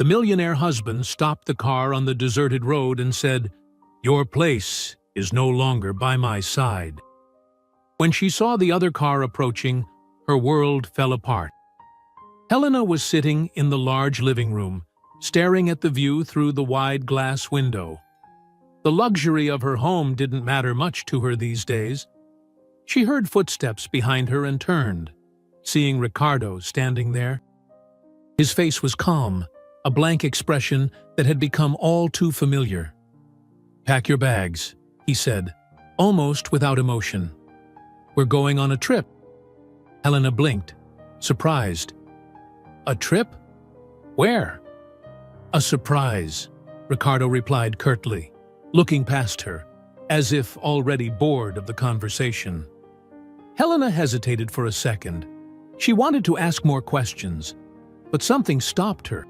The millionaire husband stopped the car on the deserted road and said, "Your place is no longer by my side." When she saw the other car approaching, her world fell apart. Helena was sitting in the large living room, staring at the view through the wide glass window. The luxury of her home didn't matter much to her these days. She heard footsteps behind her and turned, seeing Ricardo standing there. His face was calm, a blank expression that had become all too familiar. "Pack your bags," he said, almost without emotion. "We're going on a trip." Helena blinked, surprised. "A trip? Where?" "A surprise," Ricardo replied curtly, looking past her, as if already bored of the conversation. Helena hesitated for a second. She wanted to ask more questions, but something stopped her.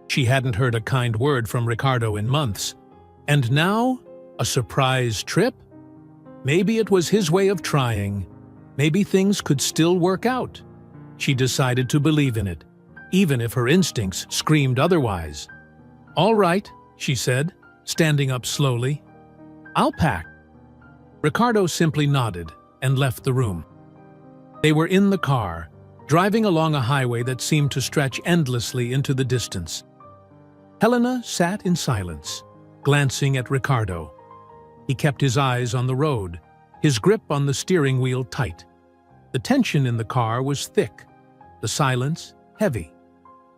She hadn't heard a kind word from Ricardo in months, and now, a surprise trip? Maybe it was his way of trying. Maybe things could still work out. She decided to believe in it, even if her instincts screamed otherwise. "All right," she said, standing up slowly. "I'll pack." Ricardo simply nodded and left the room. They were in the car, driving along a highway that seemed to stretch endlessly into the distance. Helena sat in silence, glancing at Ricardo. He kept his eyes on the road, his grip on the steering wheel tight. The tension in the car was thick, the silence heavy.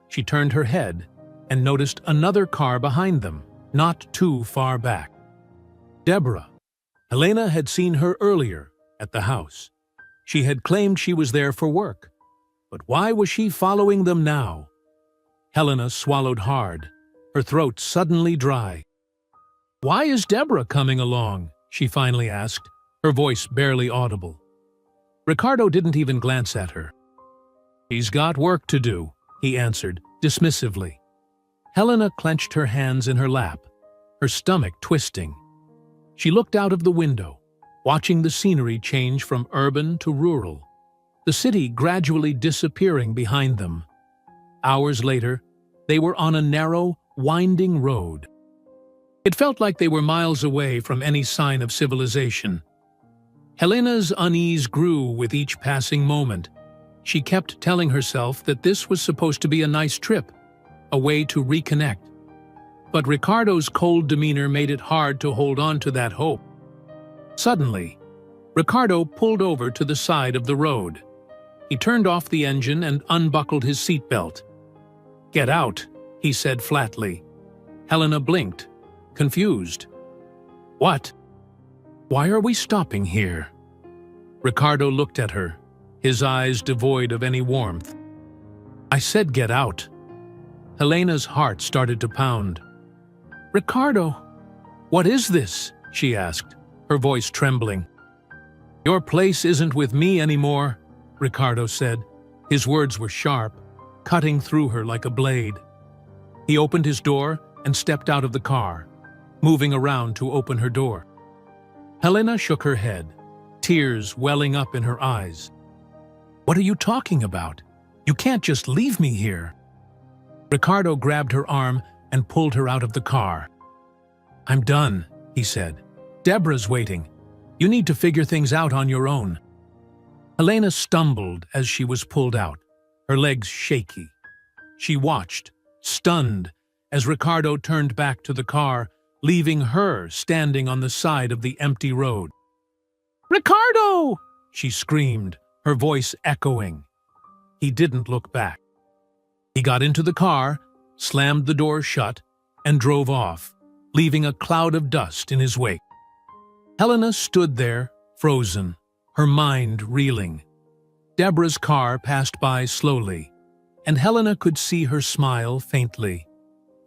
She turned her head and noticed another car behind them, not too far back. Deborah. Helena had seen her earlier at the house. She had claimed she was there for work. But why was she following them now? Helena swallowed hard, her throat suddenly dry. "Why is Deborah coming along?" she finally asked, her voice barely audible. Ricardo didn't even glance at her. "He's got work to do," he answered, dismissively. Helena clenched her hands in her lap, her stomach twisting. She looked out of the window, watching the scenery change from urban to rural, the city gradually disappearing behind them. Hours later, they were on a narrow, winding road. It felt like they were miles away from any sign of civilization. Helena's unease grew with each passing moment. She kept telling herself that this was supposed to be a nice trip, a way to reconnect. But Ricardo's cold demeanor made it hard to hold on to that hope. Suddenly, Ricardo pulled over to the side of the road. He turned off the engine and unbuckled his seatbelt. "Get out," he said flatly. Helena blinked, confused. "What? Why are we stopping here?" Ricardo looked at her, his eyes devoid of any warmth. "I said get out." Helena's heart started to pound. "Ricardo, what is this?" she asked, her voice trembling. "Your place isn't with me anymore," Ricardo said. His words were sharp, cutting through her like a blade. He opened his door and stepped out of the car, moving around to open her door. Helena shook her head, tears welling up in her eyes. "What are you talking about? You can't just leave me here." Ricardo grabbed her arm and pulled her out of the car. "I'm done," he said. "Deborah's waiting. You need to figure things out on your own." Helena stumbled as she was pulled out, her legs shaky. She watched, stunned, as Ricardo turned back to the car, leaving her standing on the side of the empty road. "Ricardo!" she screamed, her voice echoing. He didn't look back. He got into the car, slammed the door shut, and drove off, leaving a cloud of dust in his wake. Helena stood there, frozen, her mind reeling. Deborah's car passed by slowly, and Helena could see her smile faintly,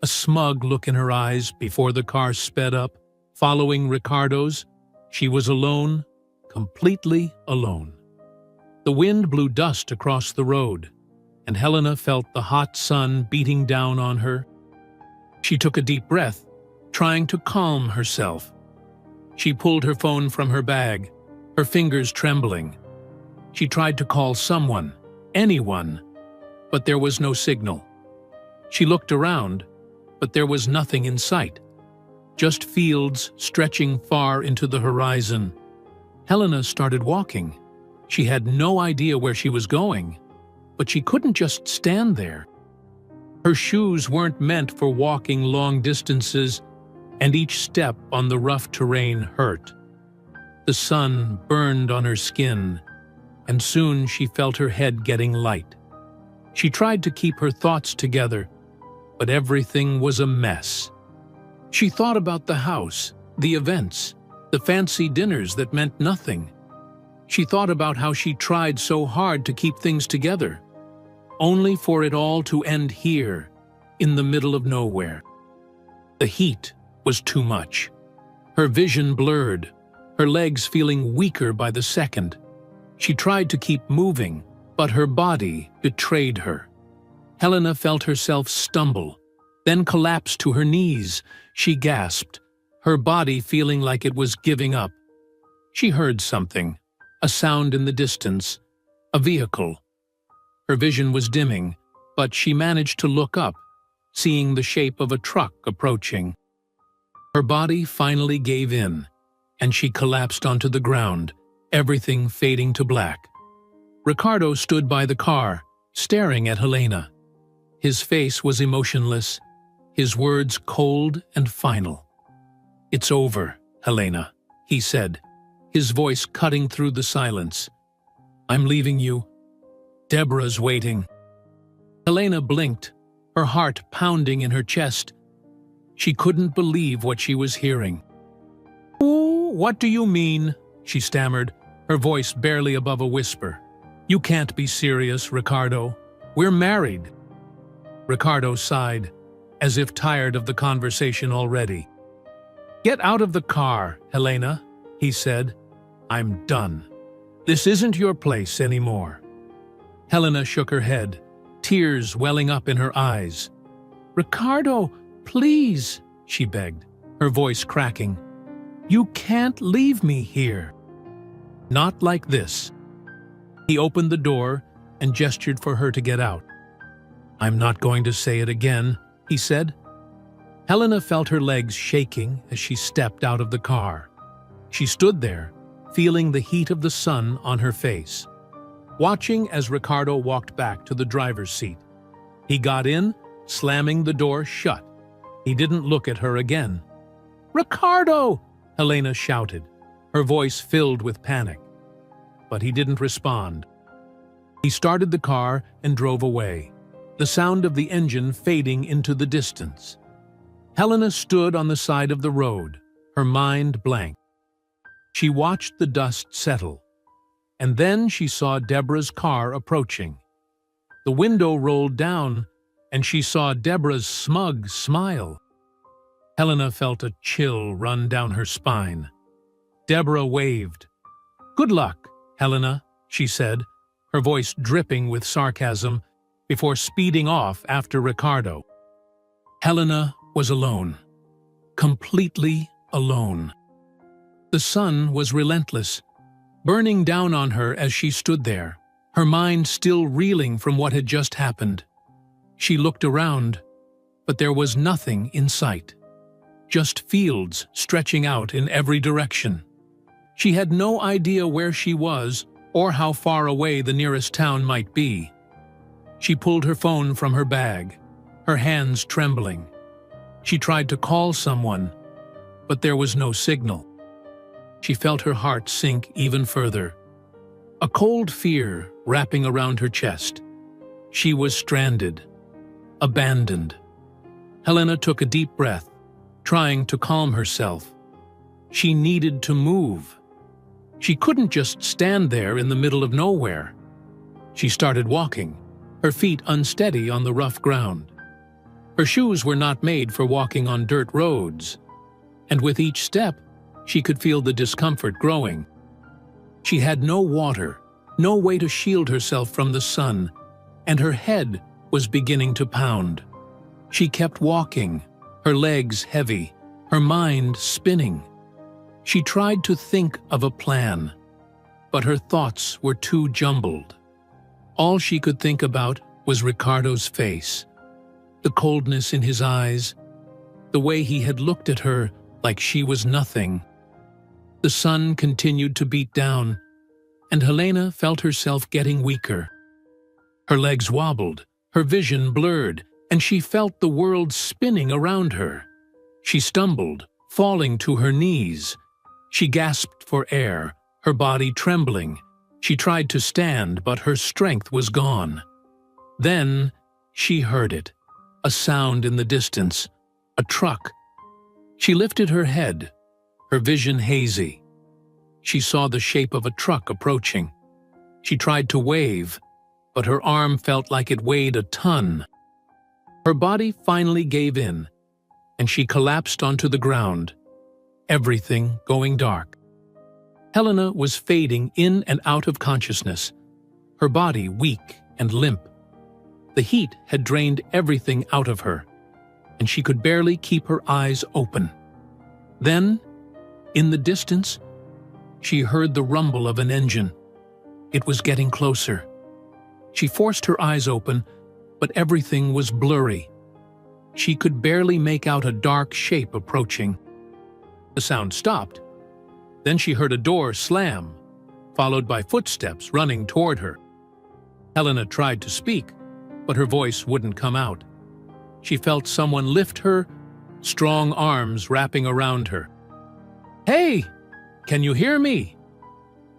a smug look in her eyes before the car sped up, following Ricardo's. She was alone, completely alone. The wind blew dust across the road, and Helena felt the hot sun beating down on her. She took a deep breath, trying to calm herself. She pulled her phone from her bag, her fingers trembling. She tried to call someone, anyone, but there was no signal. She looked around, but there was nothing in sight. Just fields stretching far into the horizon. Helena started walking. She had no idea where she was going, but she couldn't just stand there. Her shoes weren't meant for walking long distances, and each step on the rough terrain hurt. The sun burned on her skin, and soon she felt her head getting light. She tried to keep her thoughts together, but everything was a mess. She thought about the house, the events, the fancy dinners that meant nothing. She thought about how she tried so hard to keep things together, only for it all to end here, in the middle of nowhere. The heat was too much. Her vision blurred, her legs feeling weaker by the second. She tried to keep moving, but her body betrayed her. Helena felt herself stumble, then collapse to her knees. She gasped, her body feeling like it was giving up. She heard something, a sound in the distance, a vehicle. Her vision was dimming, but she managed to look up, seeing the shape of a truck approaching. Her body finally gave in, and she collapsed onto the ground, everything fading to black. Ricardo stood by the car, staring at Helena. His face was emotionless, his words cold and final. "It's over, Helena," he said, his voice cutting through the silence. "I'm leaving you. Deborah's waiting." Helena blinked, her heart pounding in her chest. She couldn't believe what she was hearing. "Oh, what do you mean?" she stammered, her voice barely above a whisper. "You can't be serious, Ricardo. We're married." Ricardo sighed, as if tired of the conversation already. "Get out of the car, Helena," he said. "I'm done. This isn't your place anymore." Helena shook her head, tears welling up in her eyes. "Ricardo, please," she begged, her voice cracking. "You can't leave me here." "Not like this." He opened the door and gestured for her to get out. "I'm not going to say it again," he said. Helena felt her legs shaking as she stepped out of the car. She stood there, feeling the heat of the sun on her face, watching as Ricardo walked back to the driver's seat. He got in, slamming the door shut. He didn't look at her again. "Ricardo!" Helena shouted, her voice filled with panic. But he didn't respond. He started the car and drove away, the sound of the engine fading into the distance. Helena stood on the side of the road, her mind blank. She watched the dust settle, and then she saw Deborah's car approaching. The window rolled down, and she saw Deborah's smug smile. Helena felt a chill run down her spine. Deborah waved. "Good luck, Helena," she said, her voice dripping with sarcasm, before speeding off after Ricardo. Helena was alone, completely alone. The sun was relentless, burning down on her as she stood there, her mind still reeling from what had just happened. She looked around, but there was nothing in sight, just fields stretching out in every direction. She had no idea where she was or how far away the nearest town might be. She pulled her phone from her bag, her hands trembling. She tried to call someone, but there was no signal. She felt her heart sink even further, a cold fear wrapping around her chest. She was stranded, abandoned. Helena took a deep breath, trying to calm herself. She needed to move. She couldn't just stand there in the middle of nowhere. She started walking, her feet unsteady on the rough ground. Her shoes were not made for walking on dirt roads, and with each step, she could feel the discomfort growing. She had no water, no way to shield herself from the sun, and her head was beginning to pound. She kept walking, her legs heavy, her mind spinning. She tried to think of a plan, but her thoughts were too jumbled. All she could think about was Ricardo's face. the coldness in his eyes, the way he had looked at her like she was nothing. The sun continued to beat down, and Helena felt herself getting weaker. Her legs wobbled, her vision blurred, and she felt the world spinning around her. She stumbled, falling to her knees. She gasped for air, her body trembling. She tried to stand, but her strength was gone. Then she heard it, a sound in the distance, a truck. She lifted her head, her vision hazy. She saw the shape of a truck approaching. She tried to wave, but her arm felt like it weighed a ton. Her body finally gave in, and she collapsed onto the ground, everything going dark. Helena was fading in and out of consciousness, her body weak and limp. The heat had drained everything out of her, and she could barely keep her eyes open. Then, in the distance, she heard the rumble of an engine. It was getting closer. She forced her eyes open, but everything was blurry. She could barely make out a dark shape approaching. The sound stopped. Then she heard a door slam, followed by footsteps running toward her. Helena tried to speak, but her voice wouldn't come out. She felt someone lift her, strong arms wrapping around her. "Hey, can you hear me?"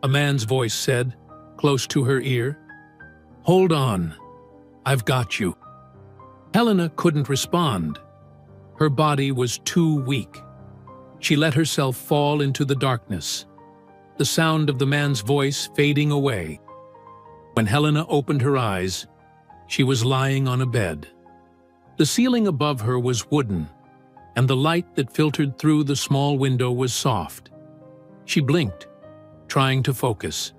a man's voice said, close to her ear. "Hold on, I've got you." Helena couldn't respond. Her body was too weak. She let herself fall into the darkness, the sound of the man's voice fading away. When Helena opened her eyes, she was lying on a bed. The ceiling above her was wooden, and the light that filtered through the small window was soft. She blinked, trying to focus.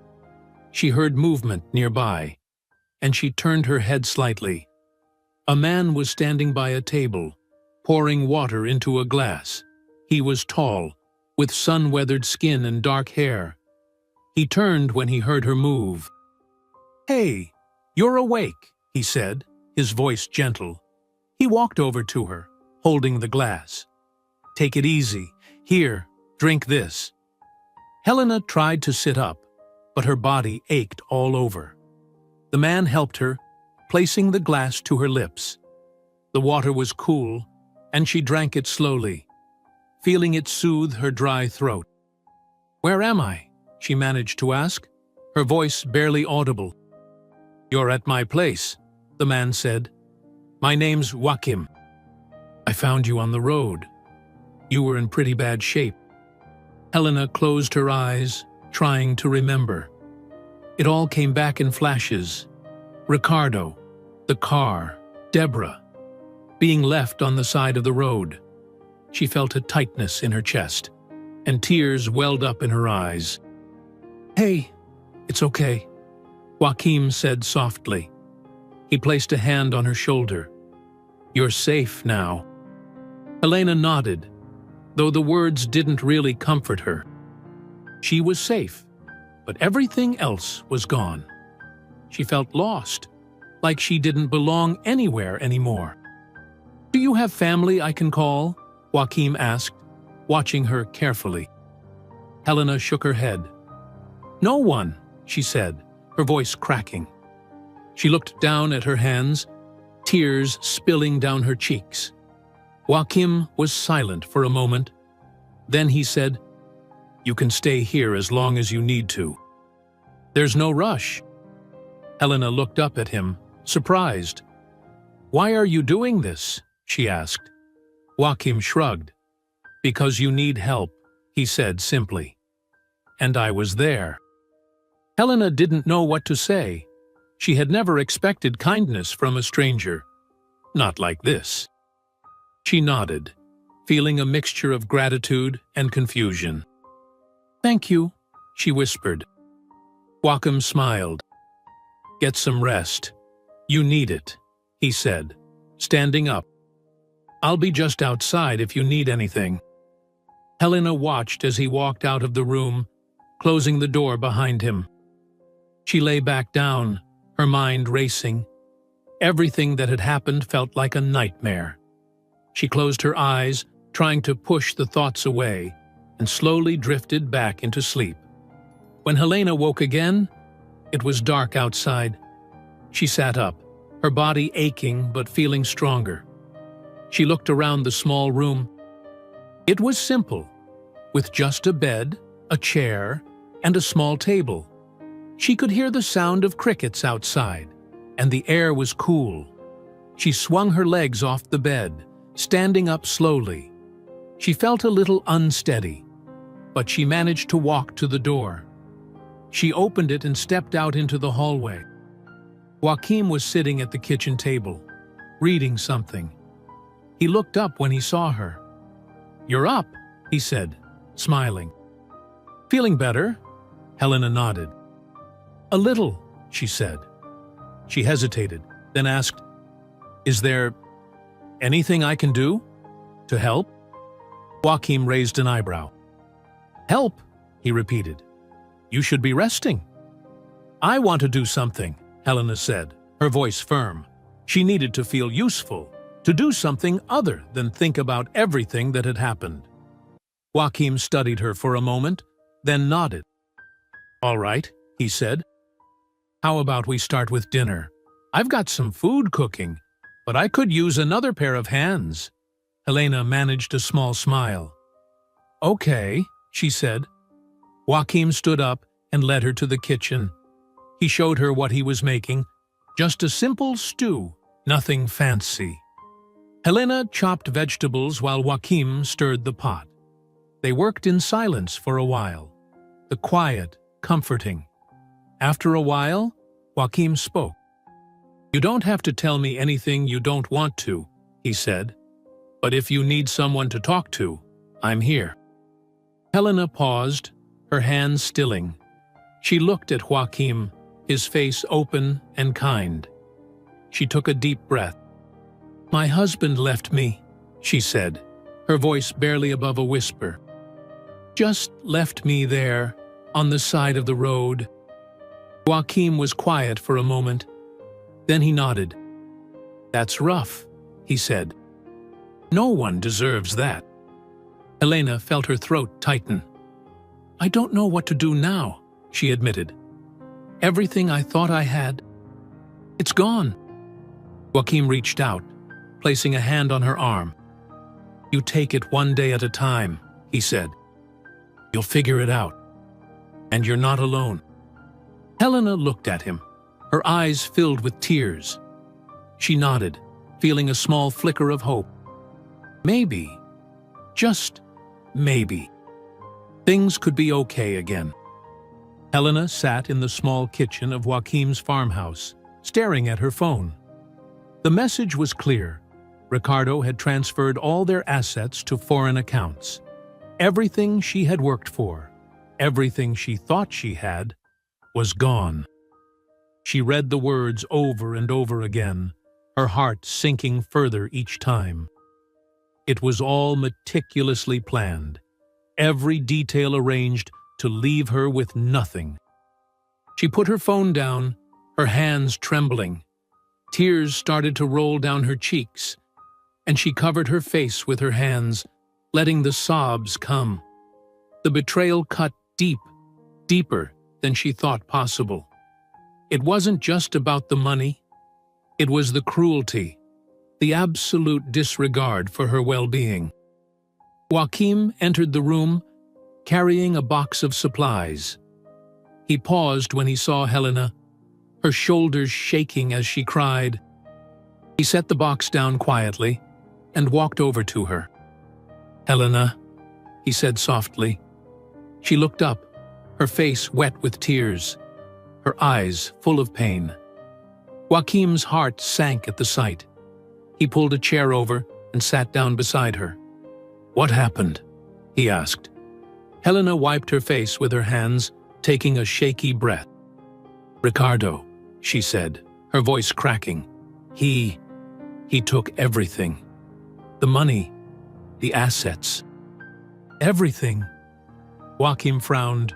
She heard movement nearby, and she turned her head slightly. A man was standing by a table, pouring water into a glass. He was tall, with sun-weathered skin and dark hair. He turned when he heard her move. "Hey, you're awake," he said, his voice gentle. He walked over to her, holding the glass. "Take it easy. Here, drink this." Helena tried to sit up, but her body ached all over. The man helped her, placing the glass to her lips. The water was cool, and she drank it slowly, feeling it soothe her dry throat. "Where am I?" she managed to ask, her voice barely audible. "You're at my place," the man said. "My name's Joachim. I found you on the road. You were in pretty bad shape." Helena closed her eyes, trying to remember. It all came back in flashes. Ricardo, the car, Deborah, being left on the side of the road. She felt a tightness in her chest, and tears welled up in her eyes. "Hey, it's okay," Joachim said softly. He placed a hand on her shoulder. "You're safe now." Helena nodded, though the words didn't really comfort her. She was safe, but everything else was gone. She felt lost, like she didn't belong anywhere anymore. "Do you have family I can call?" Joachim asked, watching her carefully. Helena shook her head. "No one," she said, her voice cracking. She looked down at her hands, tears spilling down her cheeks. Joachim was silent for a moment. Then he said, "You can stay here as long as you need to. There's no rush." Helena looked up at him, surprised. "Why are you doing this?" she asked. Joachim shrugged. "Because you need help," he said simply. "And I was there." Helena didn't know what to say. She had never expected kindness from a stranger. Not like this. She nodded, feeling a mixture of gratitude and confusion. "Thank you," she whispered. Joachim smiled. "Get some rest. You need it," he said, standing up. "I'll be just outside if you need anything." Helena watched as he walked out of the room, closing the door behind him. She lay back down, her mind racing. Everything that had happened felt like a nightmare. She closed her eyes, trying to push the thoughts away, and slowly drifted back into sleep. When Helena woke again, it was dark outside. She sat up, her body aching but feeling stronger. She looked around the small room. It was simple, with just a bed, a chair, and a small table. She could hear the sound of crickets outside, and the air was cool. She swung her legs off the bed, standing up slowly. She felt a little unsteady, but she managed to walk to the door. She opened it and stepped out into the hallway. Joaquim was sitting at the kitchen table, reading something. He looked up when he saw her. "You're up," he said, smiling. "Feeling better?" Helena nodded. "A little," she said. She hesitated, then asked, "Is there anything I can do to help?" Joaquim raised an eyebrow. "Help," he repeated. "You should be resting." "I want to do something," Helena said, her voice firm. She needed to feel useful, to do something other than think about everything that had happened. Joaquim studied her for a moment, then nodded. "All right," he said. "How about we start with dinner? I've got some food cooking, but I could use another pair of hands." Helena managed a small smile. "Okay," she said. Joaquim stood up and led her to the kitchen. He showed her what he was making, just a simple stew, nothing fancy. Helena chopped vegetables while Joaquim stirred the pot. They worked in silence for a while, the quiet, comforting. After a while, Joaquim spoke. "You don't have to tell me anything you don't want to," he said. "But if you need someone to talk to, I'm here." Helena paused, her hands stilling. She looked at Joaquim, his face open and kind. She took a deep breath. "My husband left me," she said, her voice barely above a whisper. "Just left me there, on the side of the road." Joaquim was quiet for a moment. Then he nodded. "That's rough," he said. "No one deserves that." Helena felt her throat tighten. "I don't know what to do now," she admitted. "Everything I thought I had, it's gone." Joaquim reached out, placing a hand on her arm. "You take it one day at a time," he said. "You'll figure it out. And you're not alone." Helena looked at him, her eyes filled with tears. She nodded, feeling a small flicker of hope. Maybe, just maybe, things could be okay again. Helena sat in the small kitchen of Joaquim's farmhouse, staring at her phone. The message was clear. Ricardo had transferred all their assets to foreign accounts. Everything she had worked for, everything she thought she had, was gone. She read the words over and over again, her heart sinking further each time. It was all meticulously planned, every detail arranged to leave her with nothing. She put her phone down, her hands trembling. Tears started to roll down her cheeks, and she covered her face with her hands, letting the sobs come. The betrayal cut deep, deeper than she thought possible. It wasn't just about the money. It was the cruelty, the absolute disregard for her well-being. Joaquim entered the room, carrying a box of supplies. He paused when he saw Helena, her shoulders shaking as she cried. He set the box down quietly and walked over to her. "Helena," he said softly. She looked up, her face wet with tears, her eyes full of pain. Joaquim's heart sank at the sight. He pulled a chair over and sat down beside her. "What happened?" he asked. Helena wiped her face with her hands, taking a shaky breath. "Ricardo," she said, her voice cracking. He took everything. The money, the assets. Everything." Joaquim frowned.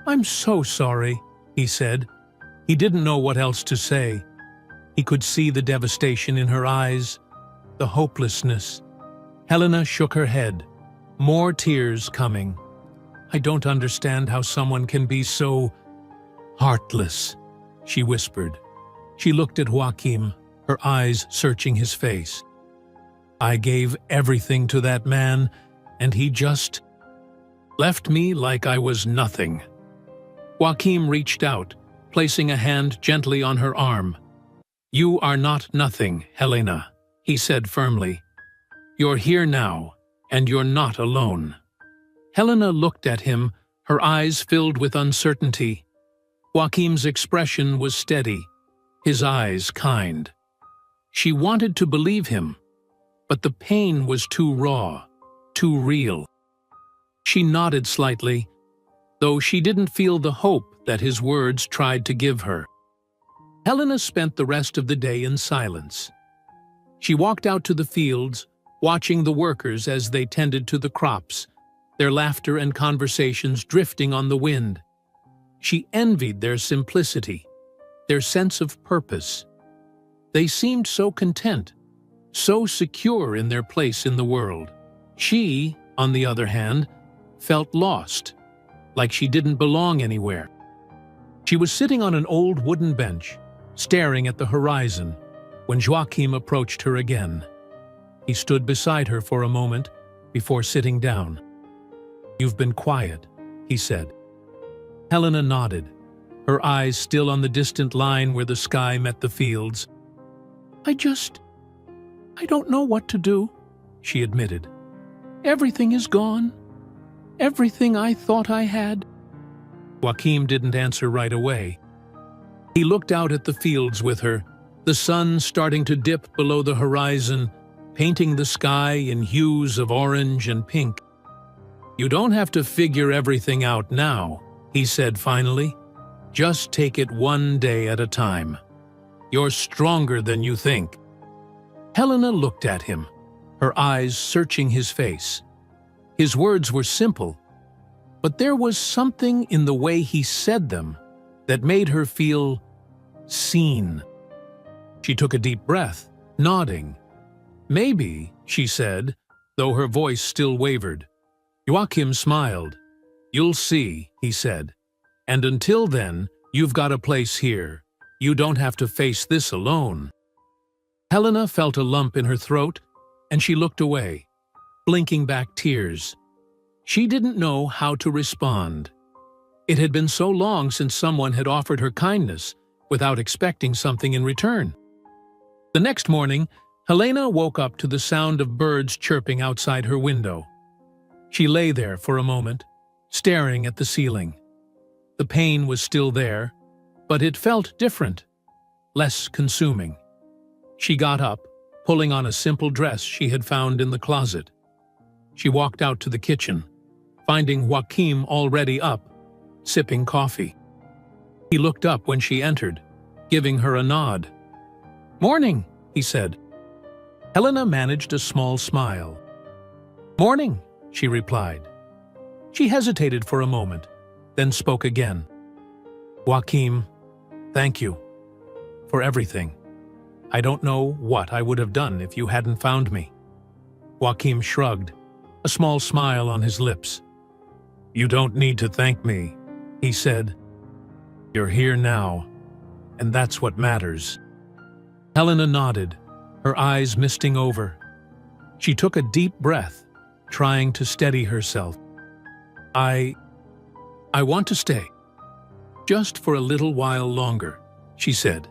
"I'm so sorry," he said. He didn't know what else to say. He could see the devastation in her eyes, the hopelessness. Helena shook her head, more tears coming. "I don't understand how someone can be so heartless," she whispered. She looked at Joachim, her eyes searching his face. "I gave everything to that man, and he just left me like I was nothing." Joachim reached out, placing a hand gently on her arm. "You are not nothing, Helena," he said firmly. "You're here now, and you're not alone." Helena looked at him, her eyes filled with uncertainty. Joachim's expression was steady, his eyes kind. She wanted to believe him, but the pain was too raw, too real. She nodded slightly, though she didn't feel the hope that his words tried to give her. Helena spent the rest of the day in silence. She walked out to the fields, watching the workers as they tended to the crops, their laughter and conversations drifting on the wind. She envied their simplicity, their sense of purpose. They seemed so content, so secure in their place in the world. She, on the other hand, felt lost, like she didn't belong anywhere. She was sitting on an old wooden bench, staring at the horizon, when Joachim approached her again. He stood beside her for a moment before sitting down. "You've been quiet," he said. Helena nodded, her eyes still on the distant line where the sky met the fields. I don't know what to do," she admitted. "Everything is gone. Everything I thought I had." Joachim didn't answer right away. He looked out at the fields with her, the sun starting to dip below the horizon, painting the sky in hues of orange and pink. "You don't have to figure everything out now," he said finally. "Just take it one day at a time. You're stronger than you think." Helena looked at him, her eyes searching his face. His words were simple, but there was something in the way he said them that made her feel seen. She took a deep breath, nodding. "Maybe," she said, though her voice still wavered. Joachim smiled. "You'll see," he said. "And until then, you've got a place here. You don't have to face this alone." Helena felt a lump in her throat, and she looked away, blinking back tears. She didn't know how to respond. It had been so long since someone had offered her kindness without expecting something in return. The next morning, Helena woke up to the sound of birds chirping outside her window. She lay there for a moment, staring at the ceiling. The pain was still there, but it felt different, less consuming. She got up, pulling on a simple dress she had found in the closet. She walked out to the kitchen, finding Joachim already up, sipping coffee. He looked up when she entered, giving her a nod. "Morning," he said. Helena managed a small smile. "Morning," she replied. She hesitated for a moment, then spoke again. "Joachim, thank you for everything. I don't know what I would have done if you hadn't found me." Joachim shrugged, a small smile on his lips. "You don't need to thank me," he said. "You're here now, and that's what matters." Helena nodded, her eyes misting over. She took a deep breath, trying to steady herself. I want to stay. Just for a little while longer," she said.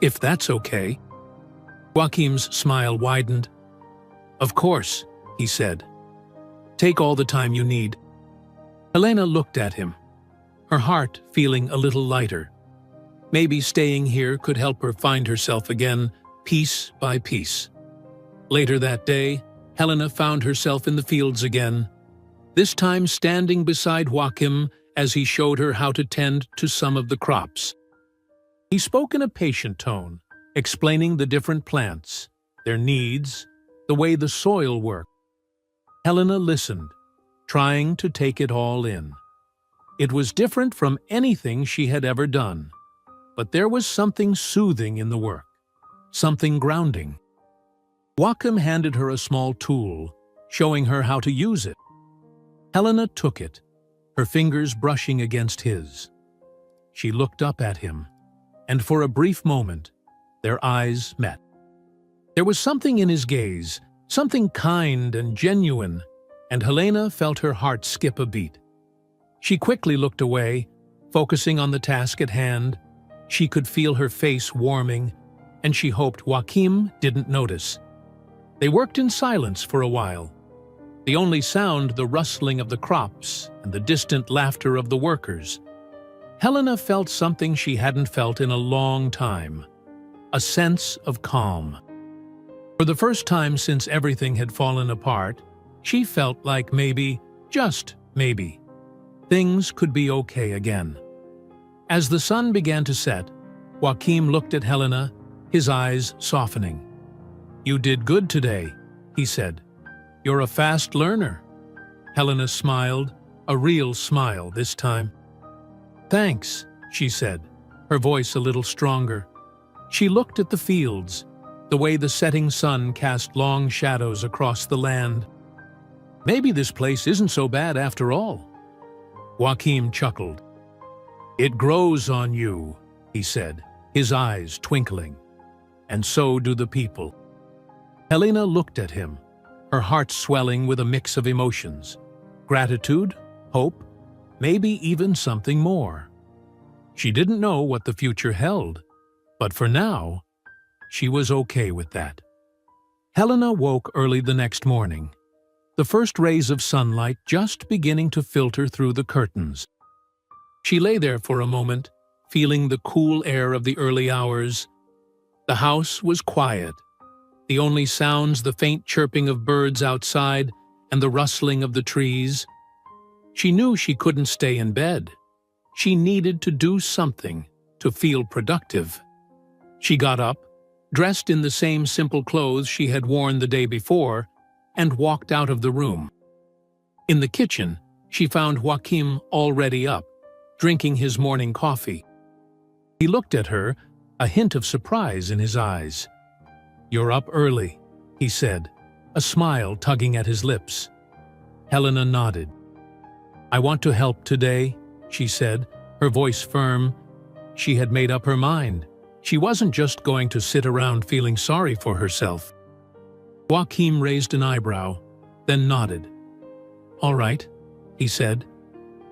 "If that's okay." Joachim's smile widened. "Of course," he said. "Take all the time you need." Helena looked at him, her heart feeling a little lighter. Maybe staying here could help her find herself again, piece by piece. Later that day, Helena found herself in the fields again, this time standing beside Joachim as he showed her how to tend to some of the crops. He spoke in a patient tone, explaining the different plants, their needs, the way the soil worked. Helena listened, trying to take it all in. It was different from anything she had ever done, but there was something soothing in the work. something grounding. Joachim handed her a small tool, showing her how to use it. Helena took it, her fingers brushing against his. She looked up at him, and for a brief moment, their eyes met. There was something in his gaze, something kind and genuine, and Helena felt her heart skip a beat. She quickly looked away, focusing on the task at hand. She could feel her face warming, and she hoped Joachim didn't notice. They worked in silence for a while, the only sound the rustling of the crops and the distant laughter of the workers. Helena felt something she hadn't felt in a long time, a sense of calm. For the first time since everything had fallen apart, she felt like maybe, just maybe, things could be okay again. As the sun began to set, Joachim looked at Helena, his eyes softening. "You did good today," he said. "You're a fast learner." Helena smiled, a real smile this time. "Thanks," she said, her voice a little stronger. She looked at the fields, the way the setting sun cast long shadows across the land. "Maybe this place isn't so bad after all." Joachim chuckled. "It grows on you," he said, his eyes twinkling. "And so do the people." Helena looked at him, her heart swelling with a mix of emotions. Gratitude, hope, maybe even something more. She didn't know what the future held, but for now, she was okay with that. Helena woke early the next morning, the first rays of sunlight just beginning to filter through the curtains. She lay there for a moment, feeling the cool air of the early hours. The house was quiet, the only sounds the faint chirping of birds outside and the rustling of the trees. She knew she couldn't stay in bed. She needed to do something to feel productive. She got up, dressed in the same simple clothes she had worn the day before, and walked out of the room. In the kitchen, she found Joachim already up, drinking his morning coffee. He looked at her, a hint of surprise in his eyes. "You're up early," he said, a smile tugging at his lips. Helena nodded. "I want to help today," she said, her voice firm. She had made up her mind. She wasn't just going to sit around feeling sorry for herself. Joachim raised an eyebrow, then nodded. "All right," he said.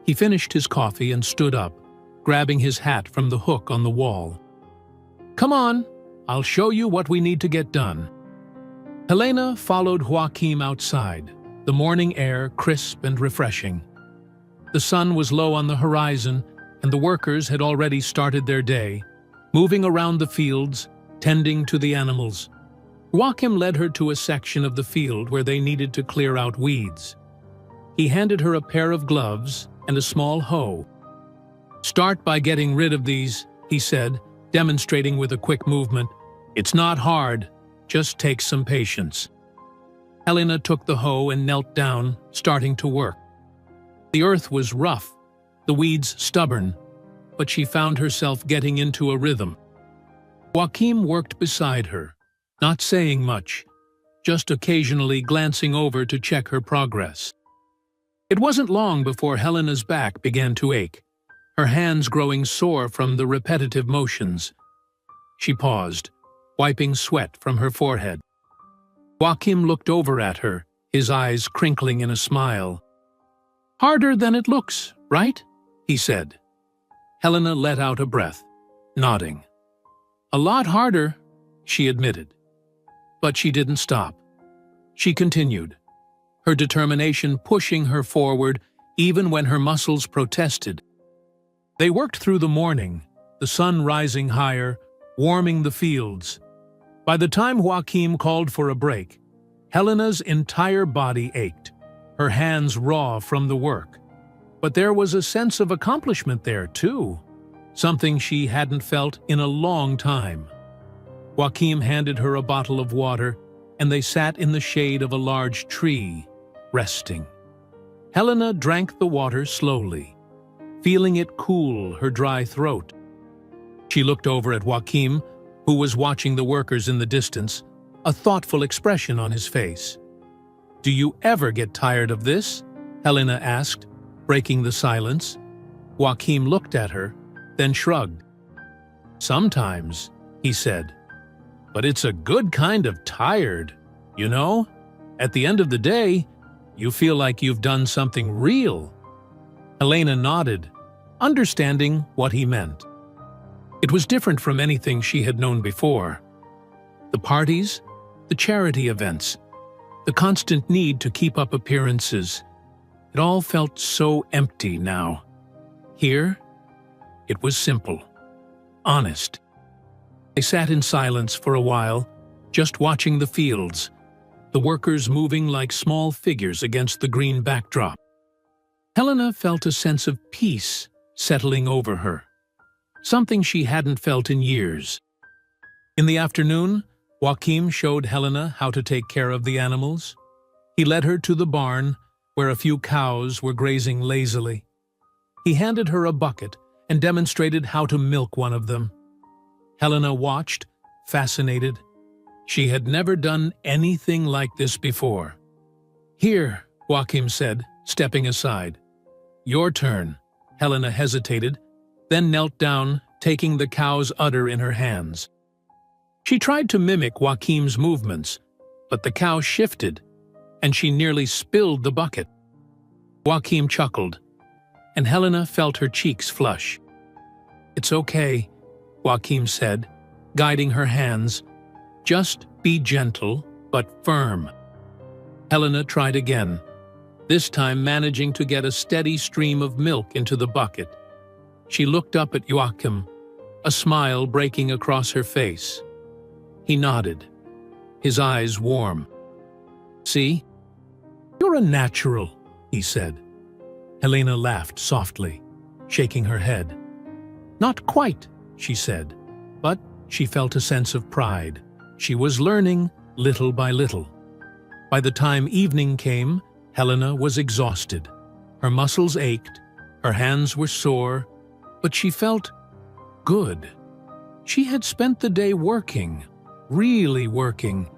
He finished his coffee and stood up, grabbing his hat from the hook on the wall. "Come on, I'll show you what we need to get done." Helena followed Joachim outside, the morning air crisp and refreshing. The sun was low on the horizon, and the workers had already started their day, moving around the fields, tending to the animals. Joachim led her to a section of the field where they needed to clear out weeds. He handed her a pair of gloves and a small hoe. "Start by getting rid of these," he said, demonstrating with a quick movement. "It's not hard, just takes some patience." Helena took the hoe and knelt down, starting to work. The earth was rough, the weeds stubborn, but she found herself getting into a rhythm. Joachim worked beside her, not saying much, just occasionally glancing over to check her progress. It wasn't long before Helena's back began to ache, her hands growing sore from the repetitive motions. She paused, wiping sweat from her forehead. Joachim looked over at her, his eyes crinkling in a smile. "Harder than it looks, right?" he said. Helena let out a breath, nodding. "A lot harder," she admitted. But she didn't stop. She continued, her determination pushing her forward even when her muscles protested. They worked through the morning, the sun rising higher, warming the fields. By the time Joachim called for a break, Helena's entire body ached, her hands raw from the work. But there was a sense of accomplishment there, too, something she hadn't felt in a long time. Joachim handed her a bottle of water, and they sat in the shade of a large tree, resting. Helena drank the water slowly, feeling it cool her dry throat. She looked over at Joachim, who was watching the workers in the distance, a thoughtful expression on his face. "Do you ever get tired of this?" Helena asked, breaking the silence. Joachim looked at her, then shrugged. "Sometimes," he said. "But it's a good kind of tired, you know? At the end of the day, you feel like you've done something real." Helena nodded, understanding what he meant. It was different from anything she had known before. The parties, the charity events, the constant need to keep up appearances. It all felt so empty now. Here, it was simple, honest. They sat in silence for a while, just watching the fields, the workers moving like small figures against the green backdrop. Helena felt a sense of peace settling over her, something she hadn't felt in years. In the afternoon, Joachim showed Helena how to take care of the animals. He led her to the barn, where a few cows were grazing lazily. He handed her a bucket and demonstrated how to milk one of them. Helena watched, fascinated. She had never done anything like this before. "Here," Joachim said, stepping aside. "Your turn." Helena hesitated, then knelt down, taking the cow's udder in her hands. She tried to mimic Joachim's movements, but the cow shifted, and she nearly spilled the bucket. Joachim chuckled, and Helena felt her cheeks flush. "It's okay," Joachim said, guiding her hands. "Just be gentle, but firm." Helena tried again, this time managing to get a steady stream of milk into the bucket. She looked up at Joachim, a smile breaking across her face. He nodded, his eyes warm. "See? You're a natural," he said. Helena laughed softly, shaking her head. "Not quite," she said, but she felt a sense of pride. She was learning little by little. By the time evening came, Helena was exhausted. Her muscles ached, her hands were sore, but she felt good. She had spent the day working, really working,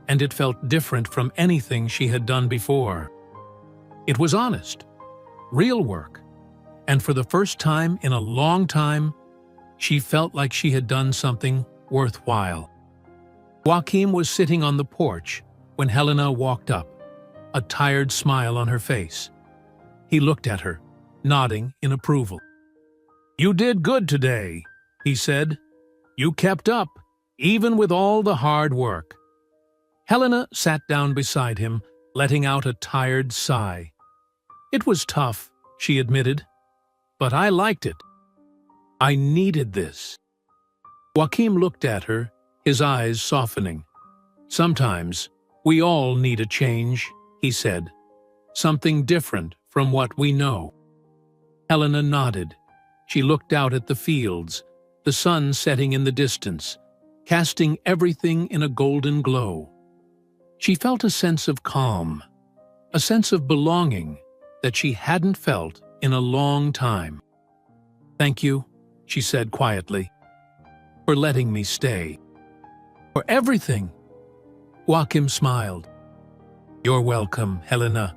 and it felt different from anything she had done before. It was honest, real work, and for the first time in a long time, she felt like she had done something worthwhile. Joachim was sitting on the porch when Helena walked up, a tired smile on her face. He looked at her, nodding in approval. "You did good today," he said. "You kept up, even with all the hard work." Helena sat down beside him, letting out a tired sigh. "It was tough," she admitted, "but I liked it. I needed this." Joachim looked at her, his eyes softening. "Sometimes we all need a change," he said. "Something different from what we know." Helena nodded. She looked out at the fields, the sun setting in the distance, casting everything in a golden glow. She felt a sense of calm, a sense of belonging that she hadn't felt in a long time. "Thank you," she said quietly, "for letting me stay. For everything." Joachim smiled. "You're welcome, Helena.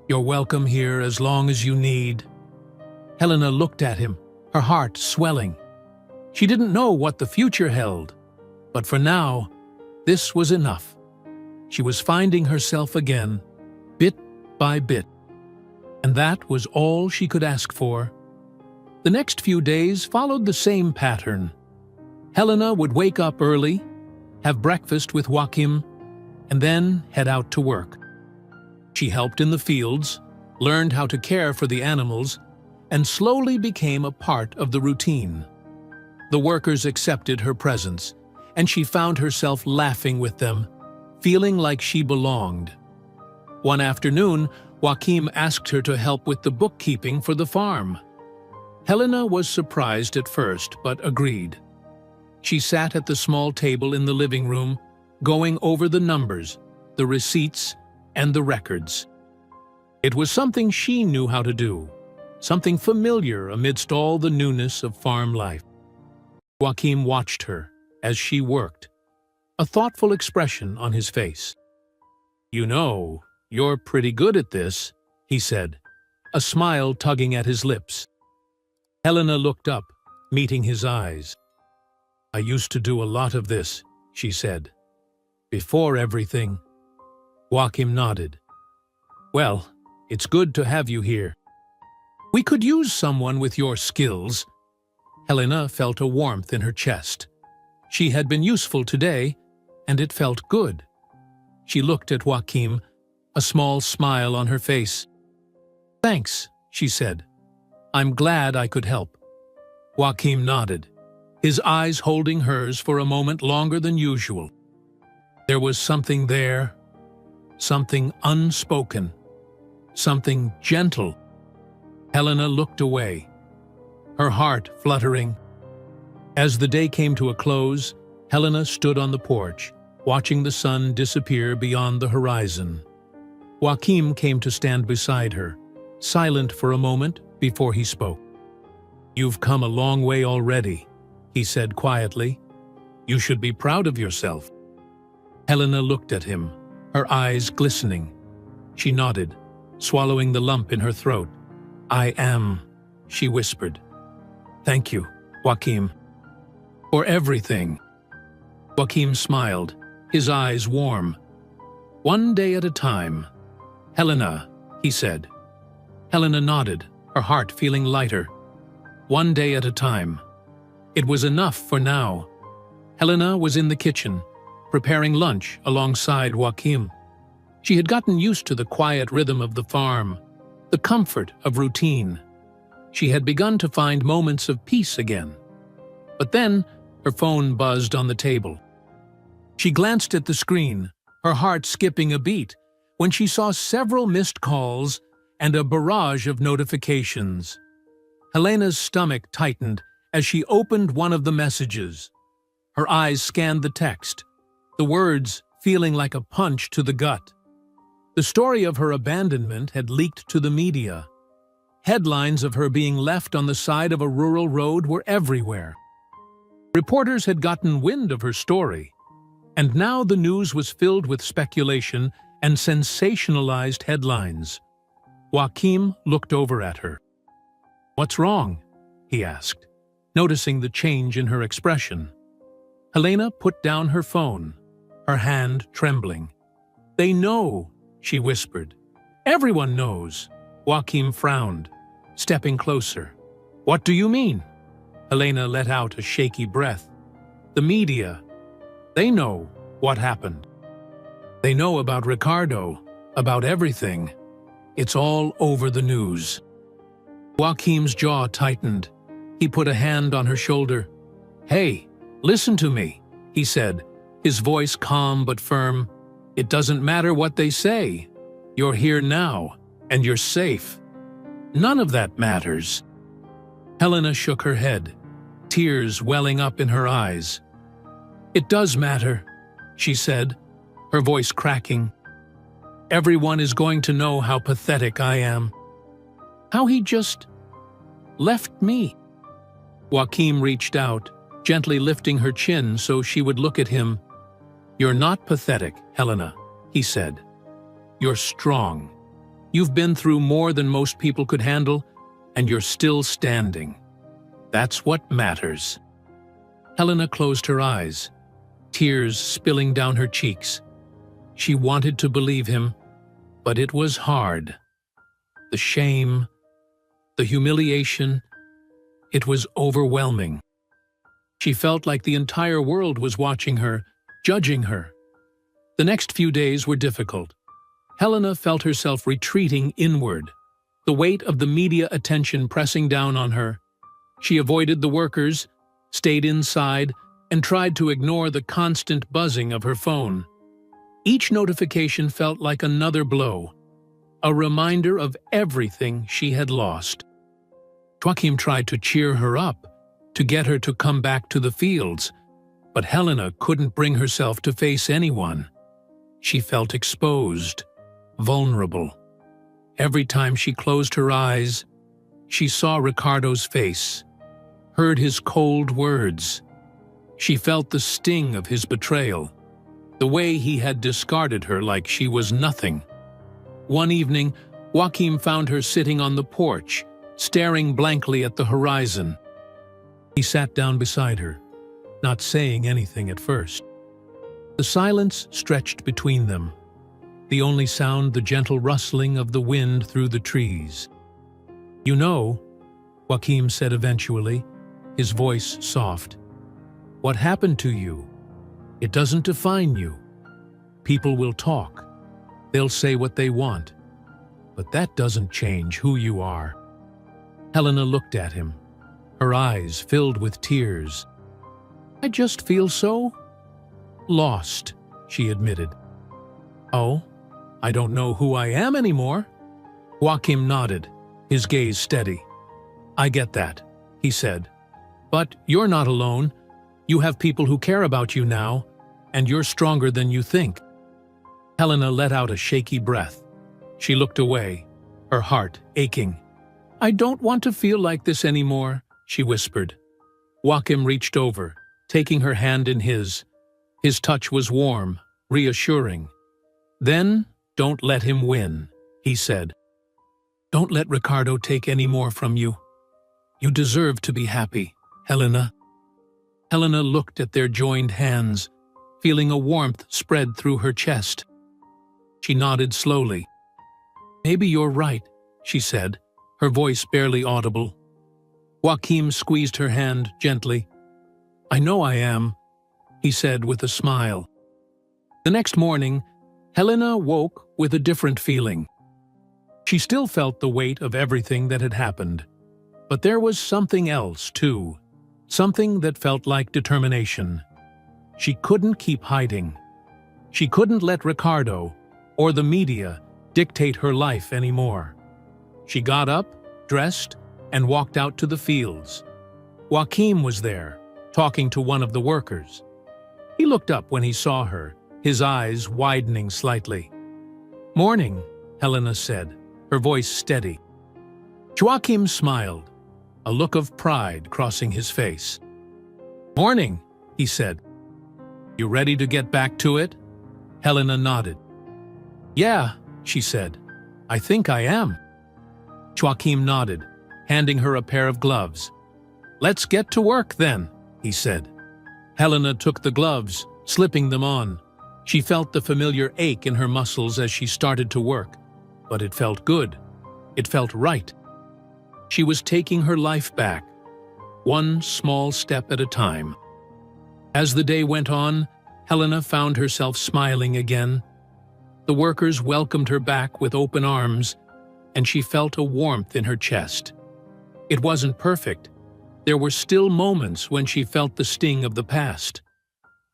You're welcome here as long as you need." Helena looked at him, her heart swelling. She didn't know what the future held, but for now, this was enough. She was finding herself again, bit by bit. And that was all she could ask for. The next few days followed the same pattern. Helena would wake up early, have breakfast with Joachim, and then head out to work. She helped in the fields, learned how to care for the animals, and slowly became a part of the routine. The workers accepted her presence, and she found herself laughing with them, feeling like she belonged. One afternoon, Joachim asked her to help with the bookkeeping for the farm. Helena was surprised at first, but agreed. She sat at the small table in the living room, going over the numbers, the receipts, and the records. It was something she knew how to do, something familiar amidst all the newness of farm life. Joachim watched her, as she worked, a thoughtful expression on his face. "You know, you're pretty good at this," he said, a smile tugging at his lips. Helena looked up, meeting his eyes. "I used to do a lot of this," she said. "Before everything." Joachim nodded. "Well, it's good to have you here. We could use someone with your skills." Helena felt a warmth in her chest. She had been useful today, and it felt good. She looked at Joachim, a small smile on her face. "Thanks," she said. "I'm glad I could help." Joachim nodded, his eyes holding hers for a moment longer than usual. There was something there, something unspoken, something gentle. Helena looked away, her heart fluttering. As the day came to a close, Helena stood on the porch, watching the sun disappear beyond the horizon. Joachim came to stand beside her, silent for a moment before he spoke. "You've come a long way already," he said quietly. "You should be proud of yourself." Helena looked at him, her eyes glistening. She nodded, swallowing the lump in her throat. "I am," she whispered. "Thank you, Joachim, for everything." Joachim smiled, his eyes warm. "One day at a time." "Helena," he said. Helena nodded, her heart feeling lighter. One day at a time. It was enough for now. Helena was in the kitchen, preparing lunch alongside Joachim. She had gotten used to the quiet rhythm of the farm, the comfort of routine. She had begun to find moments of peace again. But then her phone buzzed on the table. She glanced at the screen, her heart skipping a beat, when she saw several missed calls and a barrage of notifications. Helena's stomach tightened as she opened one of the messages. Her eyes scanned the text, the words feeling like a punch to the gut. The story of her abandonment had leaked to the media. Headlines of her being left on the side of a rural road were everywhere. Reporters had gotten wind of her story, and now the news was filled with speculation and sensationalized headlines. Joachim looked over at her. "What's wrong?" he asked, noticing the change in her expression. Helena put down her phone, her hand trembling. "They know," she whispered. "Everyone knows." Joachim frowned, stepping closer. "What do you mean?" Helena let out a shaky breath. "The media. They know what happened. They know about Ricardo, about everything. It's all over the news." Joachim's jaw tightened. He put a hand on her shoulder. "Hey, listen to me," he said, his voice calm but firm. "It doesn't matter what they say. You're here now, and you're safe. None of that matters." Helena shook her head, tears welling up in her eyes. "It does matter," she said, her voice cracking. "Everyone is going to know how pathetic I am. How he just left me." Joachim reached out, gently lifting her chin so she would look at him. "You're not pathetic, Helena," he said. "You're strong. You've been through more than most people could handle, and you're still standing. That's what matters." Helena closed her eyes, tears spilling down her cheeks. She wanted to believe him, but it was hard. The shame, the humiliation, it was overwhelming. She felt like the entire world was watching her, judging her. The next few days were difficult. Helena felt herself retreating inward, the weight of the media attention pressing down on her. She avoided the workers, stayed inside, and tried to ignore the constant buzzing of her phone. Each notification felt like another blow, a reminder of everything she had lost. Joachim tried to cheer her up, to get her to come back to the fields, but Helena couldn't bring herself to face anyone. She felt exposed, vulnerable. Every time she closed her eyes, she saw Ricardo's face, heard his cold words. She felt the sting of his betrayal, the way he had discarded her like she was nothing. One evening, Joachim found her sitting on the porch, staring blankly at the horizon. He sat down beside her, not saying anything at first. The silence stretched between them, the only sound the gentle rustling of the wind through the trees. "You know," Joachim said eventually, his voice soft, "what happened to you? It doesn't define you. People will talk. They'll say what they want. But that doesn't change who you are." Helena looked at him, her eyes filled with tears. "I just feel so lost," she admitted. "Oh, I don't know who I am anymore." Joachim nodded, his gaze steady. "I get that," he said. "But you're not alone. You have people who care about you now, and you're stronger than you think." Helena let out a shaky breath. She looked away, her heart aching. "I don't want to feel like this anymore," she whispered. Joachim reached over, taking her hand in his. His touch was warm, reassuring. "Then, don't let him win," he said. "Don't let Ricardo take any more from you. You deserve to be happy, Helena." Helena looked at their joined hands, feeling a warmth spread through her chest. She nodded slowly. "Maybe you're right," she said, her voice barely audible. Joachim squeezed her hand gently. "I know I am," he said with a smile. The next morning, Helena woke with a different feeling. She still felt the weight of everything that had happened, but there was something else, too, something that felt like determination. She couldn't keep hiding. She couldn't let Ricardo or the media dictate her life anymore. She got up, dressed, and walked out to the fields. Joachim was there, talking to one of the workers. He looked up when he saw her, his eyes widening slightly. "Morning," Helena said, her voice steady. Joachim smiled, a look of pride crossing his face. "Morning," he said. "You ready to get back to it?" Helena nodded. "Yeah," she said. "I think I am." Joachim nodded, handing her a pair of gloves. "Let's get to work then," he said. Helena took the gloves, slipping them on. She felt the familiar ache in her muscles as she started to work, but it felt good. It felt right. She was taking her life back, one small step at a time. As the day went on, Helena found herself smiling again. The workers welcomed her back with open arms, and she felt a warmth in her chest. It wasn't perfect. There were still moments when she felt the sting of the past,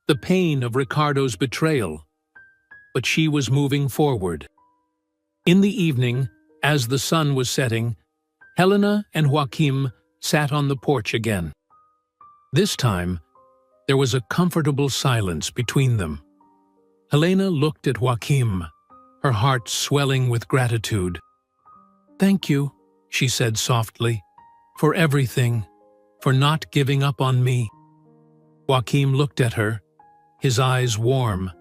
the pain of Ricardo's betrayal, but she was moving forward. In the evening, as the sun was setting, Helena and Joachim sat on the porch again. This time, there was a comfortable silence between them. Helena looked at Joachim, her heart swelling with gratitude. "Thank you," she said softly, "for everything, for not giving up on me." Joachim looked at her, his eyes warm.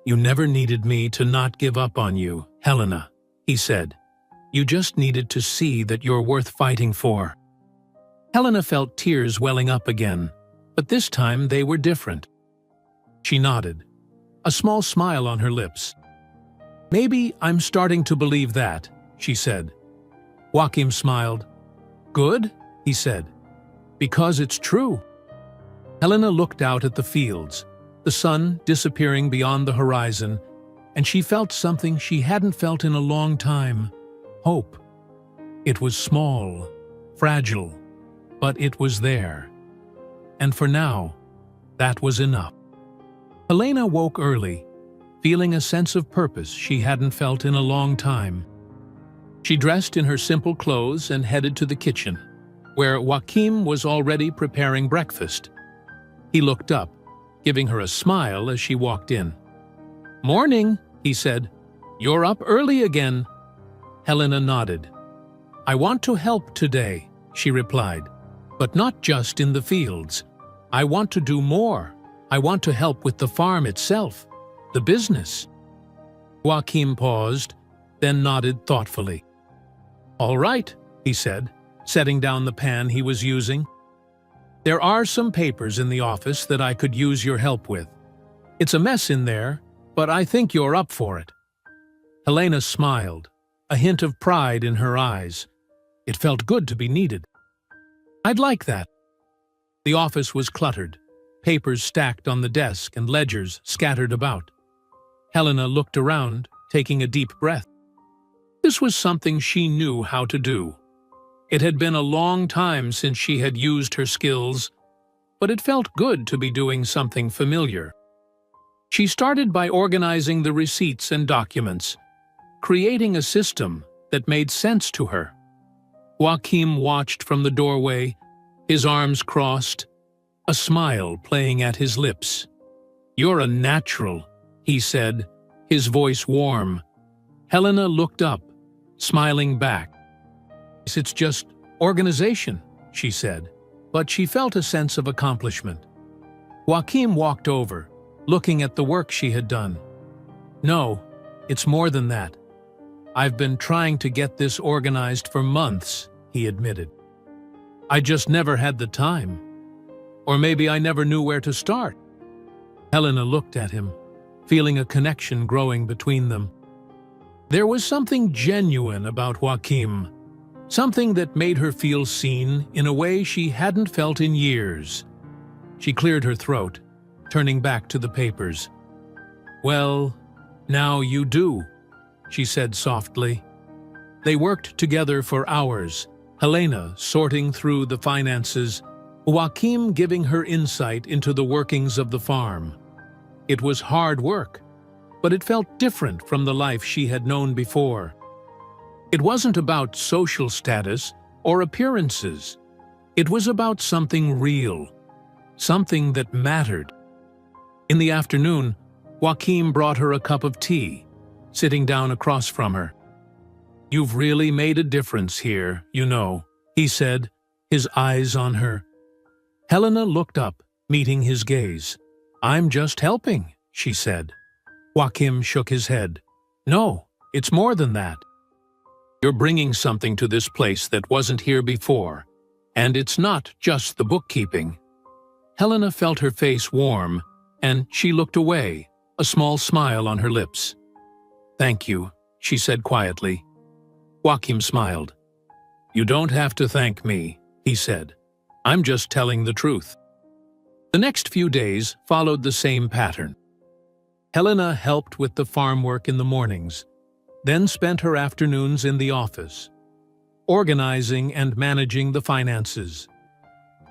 "You never needed me to not give up on you, Helena," he said. "You just needed to see that you're worth fighting for." Helena felt tears welling up again, but this time they were different. She nodded, a small smile on her lips. "Maybe I'm starting to believe that," she said. Joachim smiled. "Good," he said, "because it's true." Helena looked out at the fields, the sun disappearing beyond the horizon, and she felt something she hadn't felt in a long time: hope. It was small, fragile, but it was there. And for now, that was enough. Helena woke early, feeling a sense of purpose she hadn't felt in a long time. She dressed in her simple clothes and headed to the kitchen, where Joachim was already preparing breakfast. He looked up, giving her a smile as she walked in. "Morning," he said. "You're up early again." Helena nodded. "I want to help today," she replied, "but not just in the fields. I want to do more. I want to help with the farm itself, the business. Joachim paused, then nodded thoughtfully. All right, he said, setting down the pan he was using. There are some papers in the office that I could use your help with. It's a mess in there, but I think you're up for it. Helena smiled, a hint of pride in her eyes. It felt good to be needed. I'd like that. The office was cluttered, papers stacked on the desk and ledgers scattered about. Helena looked around, taking a deep breath. This was something she knew how to do. It had been a long time since she had used her skills, but it felt good to be doing something familiar. She started by organizing the receipts and documents, creating a system that made sense to her. Joachim watched from the doorway, his arms crossed, a smile playing at his lips. "You're a natural," he said, his voice warm. Helena looked up, smiling back. "It's just organization," she said, but she felt a sense of accomplishment. Joachim walked over, looking at the work she had done. "No, it's more than that. I've been trying to get this organized for months," he admitted. "I just never had the time. Or maybe I never knew where to start." Helena looked at him, feeling a connection growing between them. There was something genuine about Joachim, something that made her feel seen in a way she hadn't felt in years. She cleared her throat, turning back to the papers. "Well, now you do," she said softly. They worked together for hours, Helena sorting through the finances, Joachim giving her insight into the workings of the farm. It was hard work, but it felt different from the life she had known before. It wasn't about social status or appearances. It was about something real, something that mattered. In the afternoon, Joachim brought her a cup of tea, sitting down across from her. "You've really made a difference here, you know," he said, his eyes on her. Helena looked up, meeting his gaze. "I'm just helping," she said. Joachim shook his head. "No, it's more than that. You're bringing something to this place that wasn't here before, and it's not just the bookkeeping." Helena felt her face warm, and she looked away, a small smile on her lips. "Thank you," she said quietly. Joachim smiled. "You don't have to thank me," he said. "I'm just telling the truth." The next few days followed the same pattern. Helena helped with the farm work in the mornings, then spent her afternoons in the office, organizing and managing the finances.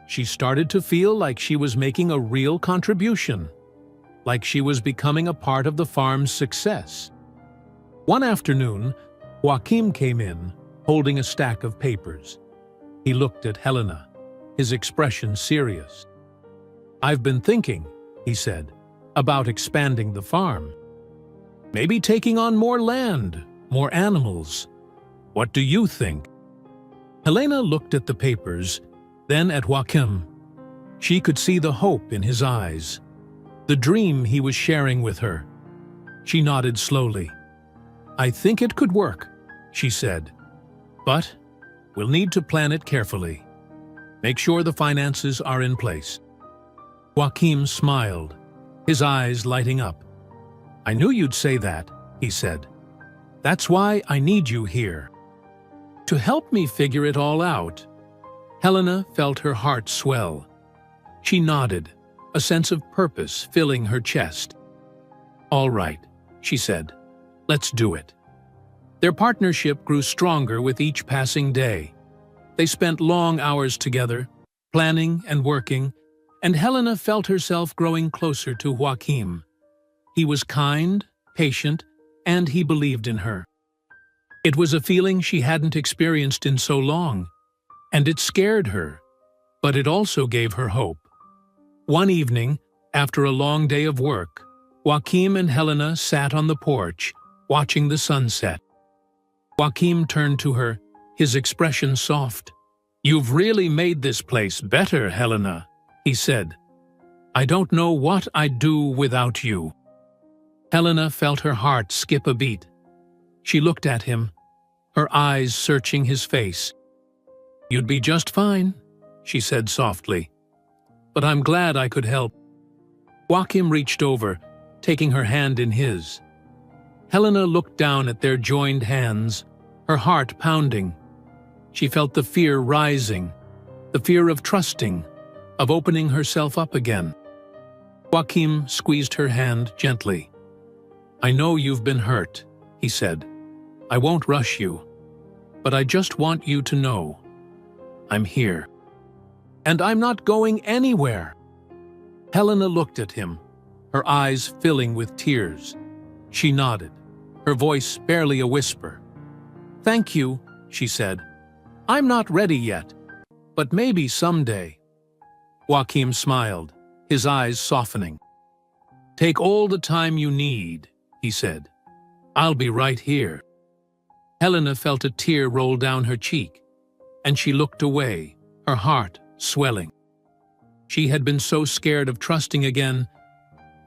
She started to feel like she was making a real contribution, like she was becoming a part of the farm's success. One afternoon, Joachim came in, holding a stack of papers. He looked at Helena, his expression serious. "I've been thinking," he said, "about expanding the farm. Maybe taking on more land, more animals. What do you think?" Helena looked at the papers, then at Joachim. She could see the hope in his eyes, the dream he was sharing with her. She nodded slowly. "I think it could work," she said. "But we'll need to plan it carefully. Make sure the finances are in place." Joachim smiled, his eyes lighting up. "I knew you'd say that," he said. "That's why I need you here. To help me figure it all out." Helena felt her heart swell. She nodded, a sense of purpose filling her chest. "All right," she said. "Let's do it." Their partnership grew stronger with each passing day. They spent long hours together, planning and working, and Helena felt herself growing closer to Joachim. He was kind, patient, and he believed in her. It was a feeling she hadn't experienced in so long, and it scared her, but it also gave her hope. One evening, after a long day of work, Joachim and Helena sat on the porch, watching the sunset. Joachim turned to her, his expression soft. "You've really made this place better, Helena," he said, I don't know what I'd do without you." Helena felt her heart skip a beat. She looked at him, her eyes searching his face. "You'd be just fine," she said softly. "But I'm glad I could help." Joachim reached over, taking her hand in his. Helena looked down at their joined hands, her heart pounding. She felt the fear rising, the fear of trusting, of opening herself up again. Joachim squeezed her hand gently. "I know you've been hurt," he said. "I won't rush you, but I just want you to know I'm here. And I'm not going anywhere." Helena looked at him, her eyes filling with tears. She nodded, her voice barely a whisper. "Thank you," she said. "I'm not ready yet, but maybe someday." Joachim smiled, his eyes softening. "Take all the time you need," he said. "I'll be right here." Helena felt a tear roll down her cheek, and she looked away, her heart swelling. She had been so scared of trusting again,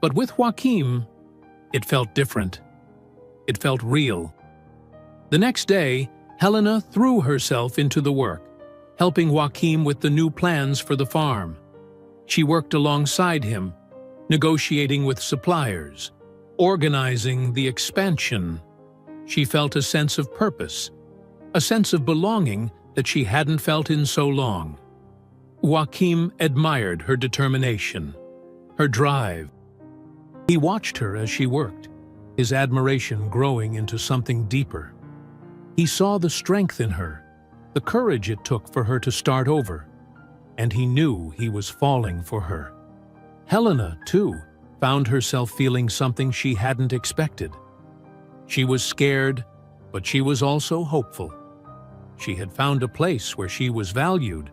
but with Joachim, it felt different. It felt real. The next day, Helena threw herself into the work, helping Joachim with the new plans for the farm. She worked alongside him, negotiating with suppliers, organizing the expansion. She felt a sense of purpose, a sense of belonging that she hadn't felt in so long. Joachim admired her determination, her drive. He watched her as she worked, his admiration growing into something deeper. He saw the strength in her, the courage it took for her to start over, and he knew he was falling for her. Helena, too, found herself feeling something she hadn't expected. She was scared, but she was also hopeful. She had found a place where she was valued,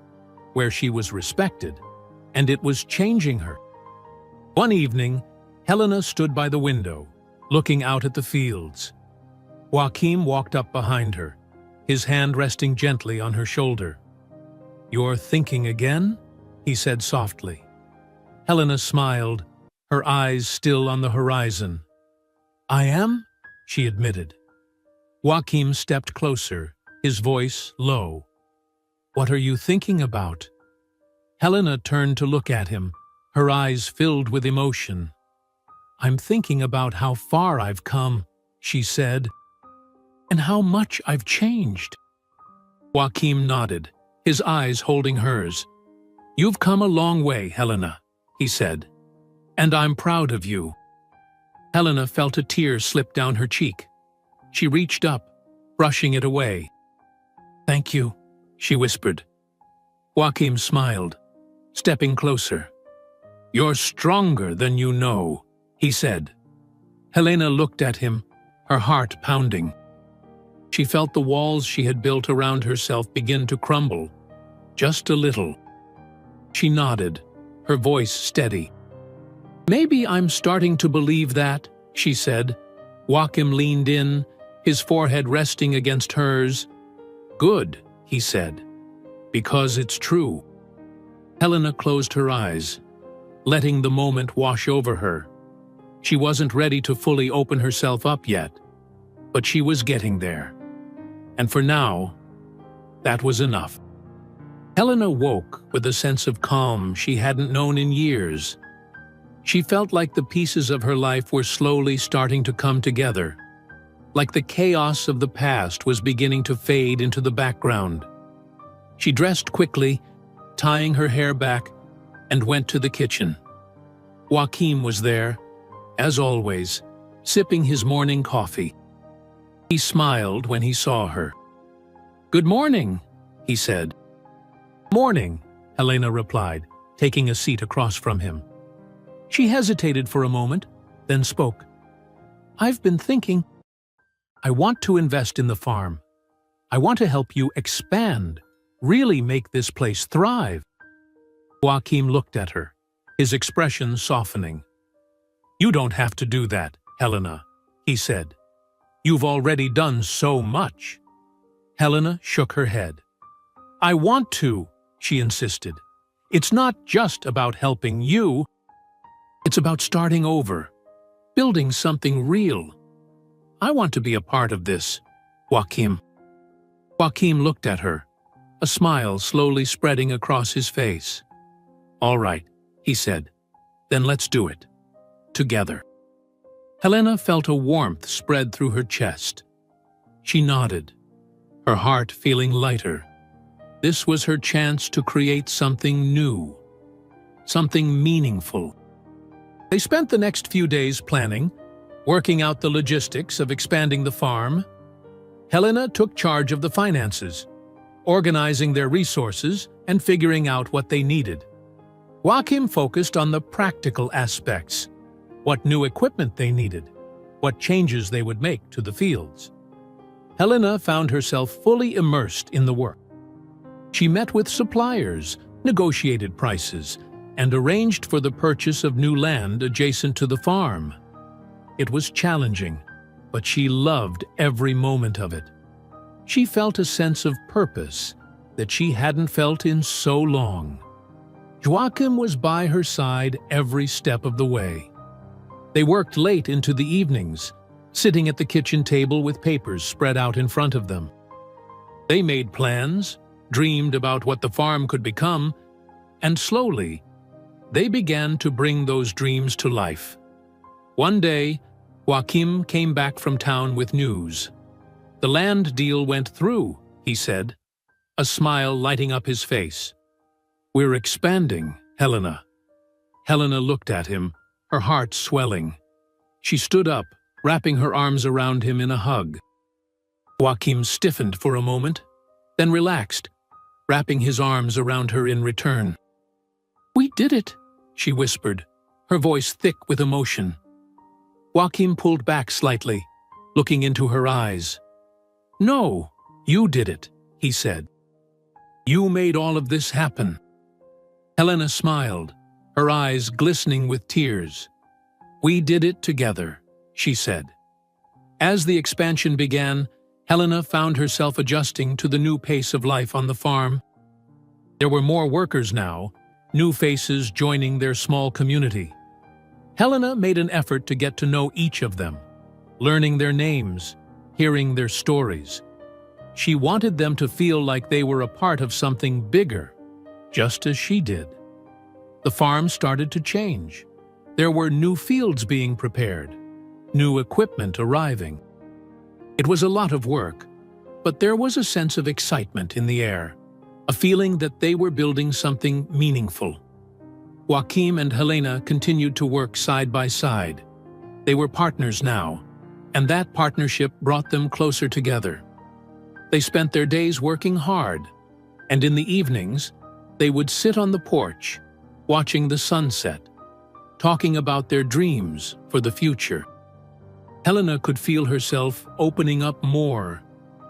where she was respected, and it was changing her. One evening, Helena stood by the window, looking out at the fields. Joachim walked up behind her, his hand resting gently on her shoulder. "You're thinking again?" he said softly. Helena smiled, her eyes still on the horizon. "I am?" she admitted. Joachim stepped closer, his voice low. "What are you thinking about?" Helena turned to look at him, her eyes filled with emotion. "I'm thinking about how far I've come," she said, "and how much I've changed." Joachim nodded, his eyes holding hers. "You've come a long way, Helena," he said, "and I'm proud of you." Helena felt a tear slip down her cheek. She reached up, brushing it away. "Thank you," she whispered. Joachim smiled, stepping closer. "You're stronger than you know," he said. Helena looked at him, her heart pounding. She felt the walls she had built around herself begin to crumble, just a little. She nodded, her voice steady. "Maybe I'm starting to believe that," she said. Joachim leaned in, his forehead resting against hers. "Good," he said, "because it's true." Helena closed her eyes, letting the moment wash over her. She wasn't ready to fully open herself up yet, but she was getting there. And for now, that was enough. Helena woke with a sense of calm she hadn't known in years. She felt like the pieces of her life were slowly starting to come together, like the chaos of the past was beginning to fade into the background. She dressed quickly, tying her hair back, and went to the kitchen. Joachim was there, as always, sipping his morning coffee. He smiled when he saw her. "Good morning," he said. "Morning," Helena replied, taking a seat across from him. She hesitated for a moment, then spoke. "I've been thinking. I want to invest in the farm. I want to help you expand, really make this place thrive." Joachim looked at her, his expression softening. "You don't have to do that, Helena," he said. "You've already done so much." Helena shook her head. "I want to," she insisted. "It's not just about helping you. It's about starting over, building something real. I want to be a part of this, Joachim. Joachim looked at her, a smile slowly spreading across his face. All right, he said. Then let's do it. Together. Helena felt a warmth spread through her chest. She nodded, her heart feeling lighter. This was her chance to create something new, something meaningful. They spent the next few days planning, working out the logistics of expanding the farm. Helena took charge of the finances, organizing their resources and figuring out what they needed. Joachim focused on the practical aspects, what new equipment they needed, what changes they would make to the fields. Helena found herself fully immersed in the work. She met with suppliers, negotiated prices, and arranged for the purchase of new land adjacent to the farm. It was challenging, but she loved every moment of it. She felt a sense of purpose that she hadn't felt in so long. Joachim was by her side every step of the way. They worked late into the evenings, sitting at the kitchen table with papers spread out in front of them. They made plans, dreamed about what the farm could become, and slowly, they began to bring those dreams to life. One day, Joachim came back from town with news. The land deal went through, he said, a smile lighting up his face. We're expanding, Helena. Helena looked at him, her heart swelling. She stood up, wrapping her arms around him in a hug. Joachim stiffened for a moment, then relaxed, wrapping his arms around her in return. We did it, she whispered, her voice thick with emotion. Joachim pulled back slightly, looking into her eyes. No, you did it, he said. You made all of this happen. Helena smiled, her eyes glistening with tears. We did it together, she said. As the expansion began, Helena found herself adjusting to the new pace of life on the farm. There were more workers now, new faces joining their small community. Helena made an effort to get to know each of them, learning their names, hearing their stories. She wanted them to feel like they were a part of something bigger, just as she did. The farm started to change. There were new fields being prepared, new equipment arriving. It was a lot of work, but there was a sense of excitement in the air, a feeling that they were building something meaningful. Joachim and Helena continued to work side by side. They were partners now, and that partnership brought them closer together. They spent their days working hard, and in the evenings, they would sit on the porch, watching the sunset, talking about their dreams for the future. Helena could feel herself opening up more,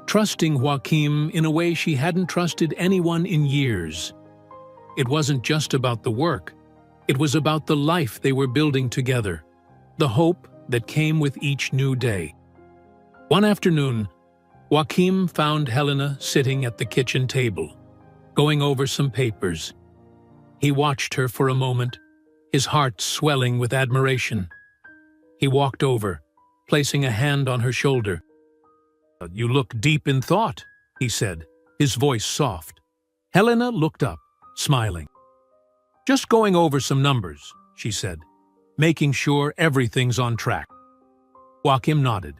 trusting Joachim in a way she hadn't trusted anyone in years. It wasn't just about the work, it was about the life they were building together, the hope that came with each new day. One afternoon, Joachim found Helena sitting at the kitchen table, going over some papers. He watched her for a moment, his heart swelling with admiration. He walked over, placing a hand on her shoulder. You look deep in thought, he said, his voice soft. Helena looked up, smiling. Just going over some numbers, she said, making sure everything's on track. Joachim nodded,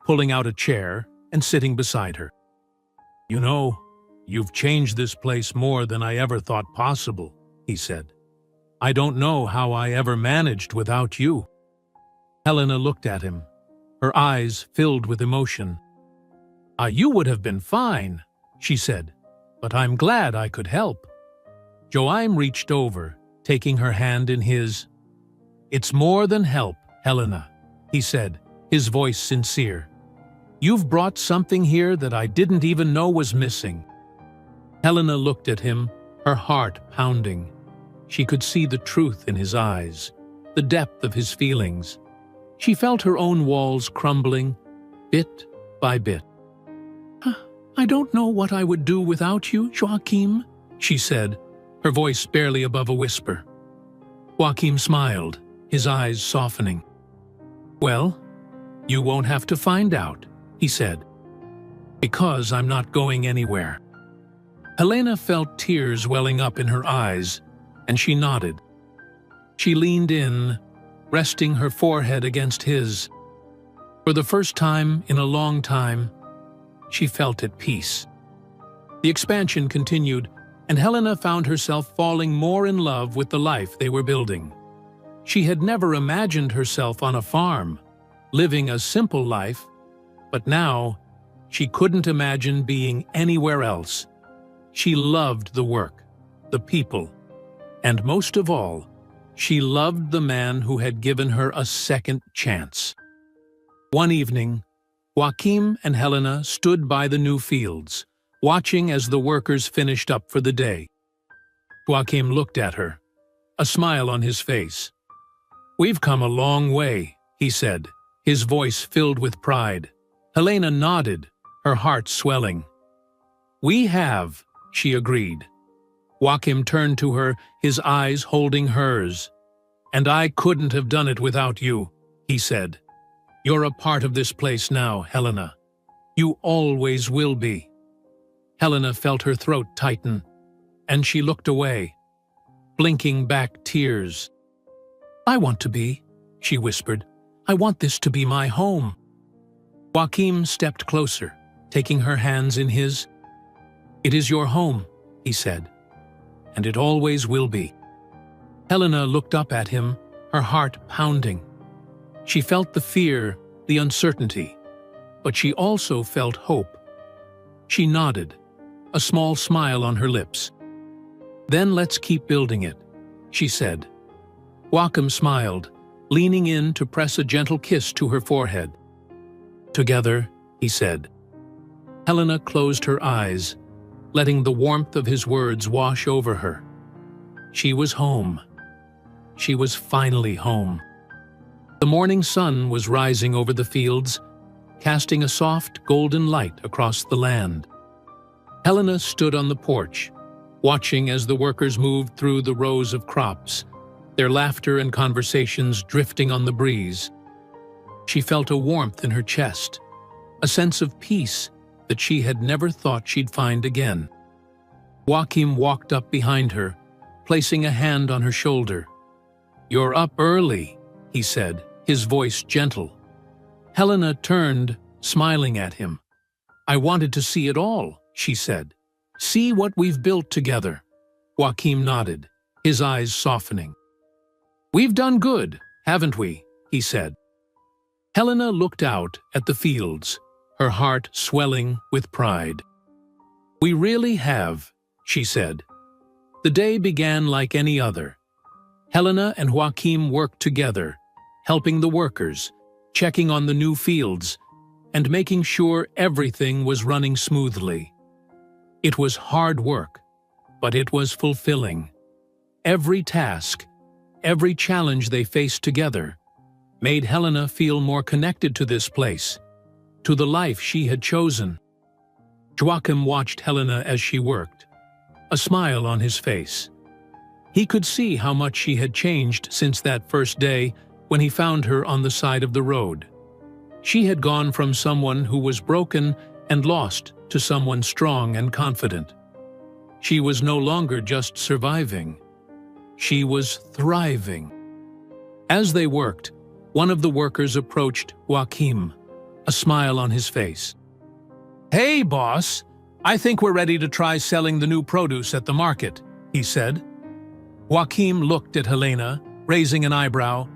pulling out a chair and sitting beside her. You know, you've changed this place more than I ever thought possible, he said. I don't know how I ever managed without you. Helena looked at him, her eyes filled with emotion. You would have been fine, she said, but I'm glad I could help. Joachim reached over, taking her hand in his. It's more than help, Helena, he said, his voice sincere. You've brought something here that I didn't even know was missing. Helena looked at him, her heart pounding. She could see the truth in his eyes, the depth of his feelings. She felt her own walls crumbling, bit by bit. I don't know what I would do without you, Joachim, she said, her voice barely above a whisper. Joachim smiled, his eyes softening. "Well, you won't have to find out," he said, "because I'm not going anywhere." Helena felt tears welling up in her eyes, and she nodded. She leaned in, resting her forehead against his. For the first time in a long time, she felt at peace. The expansion continued, and Helena found herself falling more in love with the life they were building. She had never imagined herself on a farm, living a simple life, but now she couldn't imagine being anywhere else. She loved the work, the people, and most of all, she loved the man who had given her a second chance. One evening, Joachim and Helena stood by the new fields, watching as the workers finished up for the day. Joachim looked at her, a smile on his face. "We've come a long way," he said, his voice filled with pride. Helena nodded, her heart swelling. "We have," she agreed. Joachim turned to her, his eyes holding hers. "And I couldn't have done it without you," he said. "You're a part of this place now, Helena. You always will be." Helena felt her throat tighten, and she looked away, blinking back tears. "I want to be," she whispered. "I want this to be my home." Joachim stepped closer, taking her hands in his. "It is your home," he said, "and it always will be." Helena looked up at him, her heart pounding. She felt the fear, the uncertainty, but she also felt hope. She nodded, a small smile on her lips. "Then let's keep building it," she said. Joachim smiled, leaning in to press a gentle kiss to her forehead. "Together," he said. Helena closed her eyes, letting the warmth of his words wash over her. She was home. She was finally home. The morning sun was rising over the fields, casting a soft golden light across the land. Helena stood on the porch, watching as the workers moved through the rows of crops, their laughter and conversations drifting on the breeze. She felt a warmth in her chest, a sense of peace that she had never thought she'd find again. Joachim walked up behind her, placing a hand on her shoulder. "You're up early," he said, his voice gentle. Helena turned, smiling at him. "I wanted to see it all," she said. "See what we've built together." Joachim nodded, his eyes softening. "We've done good, haven't we?" he said. Helena looked out at the fields, her heart swelling with pride. "We really have," she said. The day began like any other. Helena and Joachim worked together, helping the workers, checking on the new fields, and making sure everything was running smoothly. It was hard work, but it was fulfilling. Every task, every challenge they faced together, made Helena feel more connected to this place, to the life she had chosen. Joachim watched Helena as she worked, a smile on his face. He could see how much she had changed since that first day when he found her on the side of the road. She had gone from someone who was broken and lost to someone strong and confident. She was no longer just surviving. She was thriving. As they worked, one of the workers approached Joachim, a smile on his face. "Hey, boss, I think we're ready to try selling the new produce at the market," he said. Joachim looked at Helena, raising an eyebrow.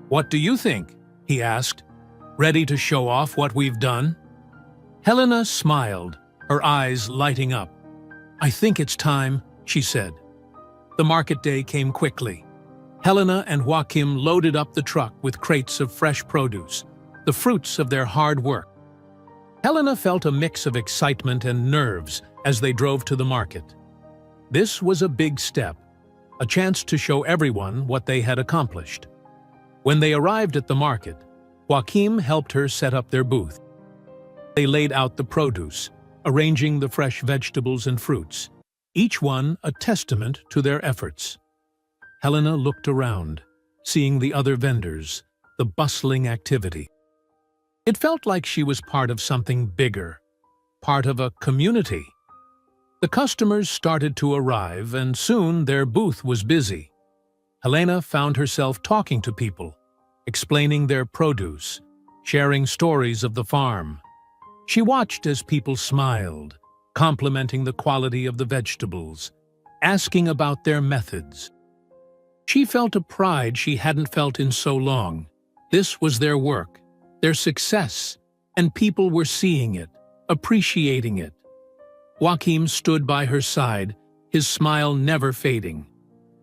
"What do you think?" he asked. "Ready to show off what we've done?" Helena smiled, her eyes lighting up. "I think it's time," she said. The market day came quickly. Helena and Joachim loaded up the truck with crates of fresh produce, the fruits of their hard work. Helena felt a mix of excitement and nerves as they drove to the market. This was a big step, a chance to show everyone what they had accomplished. When they arrived at the market, Joachim helped her set up their booth. They laid out the produce, arranging the fresh vegetables and fruits, each one a testament to their efforts. Helena looked around, seeing the other vendors, the bustling activity. It felt like she was part of something bigger, part of a community. The customers started to arrive, and soon their booth was busy. Helena found herself talking to people, explaining their produce, sharing stories of the farm. She watched as people smiled, complimenting the quality of the vegetables, asking about their methods. She felt a pride she hadn't felt in so long. This was their work, their success, and people were seeing it, appreciating it. Joachim stood by her side, his smile never fading.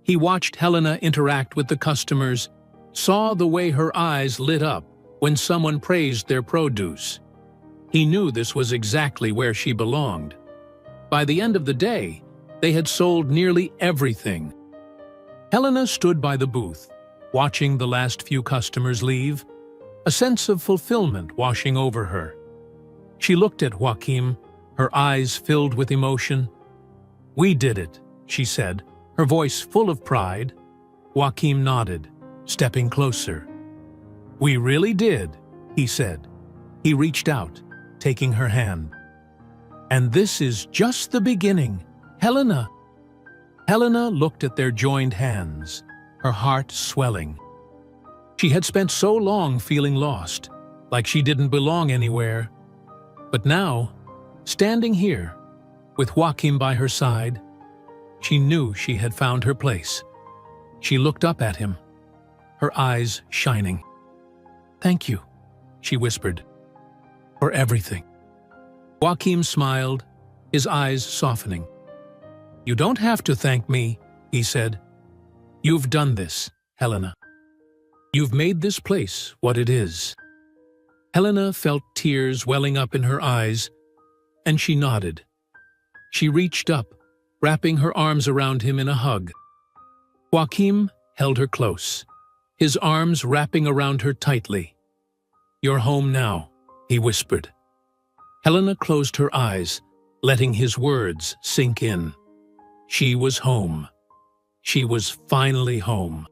He watched Helena interact with the customers, saw the way her eyes lit up when someone praised their produce. He knew this was exactly where she belonged. By the end of the day, they had sold nearly everything. Helena stood by the booth, watching the last few customers leave, a sense of fulfillment washing over her. She looked at Joachim, her eyes filled with emotion. "We did it," she said, her voice full of pride. Joachim nodded, stepping closer. "We really did," he said. He reached out, taking her hand. "And this is just the beginning, Helena." Helena looked at their joined hands, her heart swelling. She had spent so long feeling lost, like she didn't belong anywhere. But now, standing here, with Joachim by her side, she knew she had found her place. She looked up at him, her eyes shining. "Thank you," she whispered, "for everything." Joachim smiled, his eyes softening. "You don't have to thank me," he said. "You've done this, Helena. You've made this place what it is." Helena felt tears welling up in her eyes, and she nodded. She reached up, wrapping her arms around him in a hug. Joachim held her close, his arms wrapping around her tightly. "You're home now," he whispered. Helena closed her eyes, letting his words sink in. She was home. She was finally home.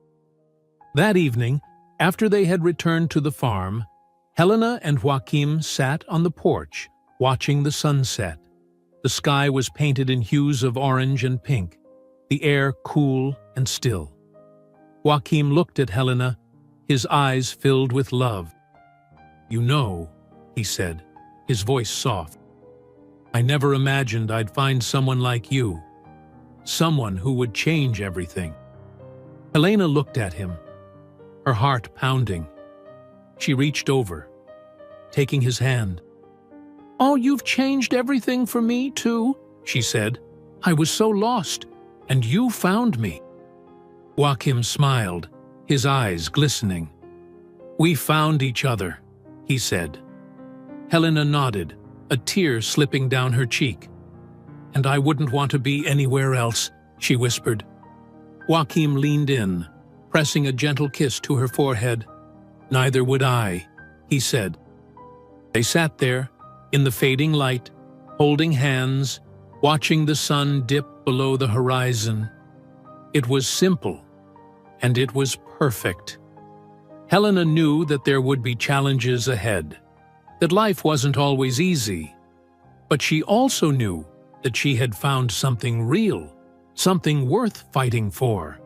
That evening, after they had returned to the farm, Helena and Joachim sat on the porch, watching the sunset. The sky was painted in hues of orange and pink, the air cool and still. Joachim looked at Helena, his eyes filled with love. "You know," he said, his voice soft, "I never imagined I'd find someone like you, someone who would change everything." Helena looked at him, her heart pounding. She reached over, taking his hand. "Oh, you've changed everything for me, too," she said. "I was so lost, and you found me." Joachim smiled, his eyes glistening. "We found each other," he said. Helena nodded, a tear slipping down her cheek. "And I wouldn't want to be anywhere else," she whispered. Joachim leaned in, pressing a gentle kiss to her forehead. "Neither would I," he said. They sat there, in the fading light, holding hands, watching the sun dip below the horizon. It was simple, and it was perfect. Helena knew that there would be challenges ahead, that life wasn't always easy, but she also knew that she had found something real, something worth fighting for.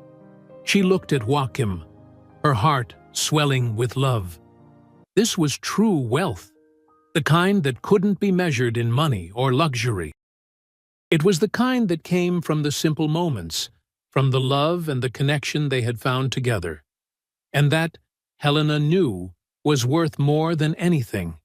She looked at Joachim, her heart swelling with love. This was true wealth, the kind that couldn't be measured in money or luxury. It was the kind that came from the simple moments, from the love and the connection they had found together, and that, Helena knew, was worth more than anything.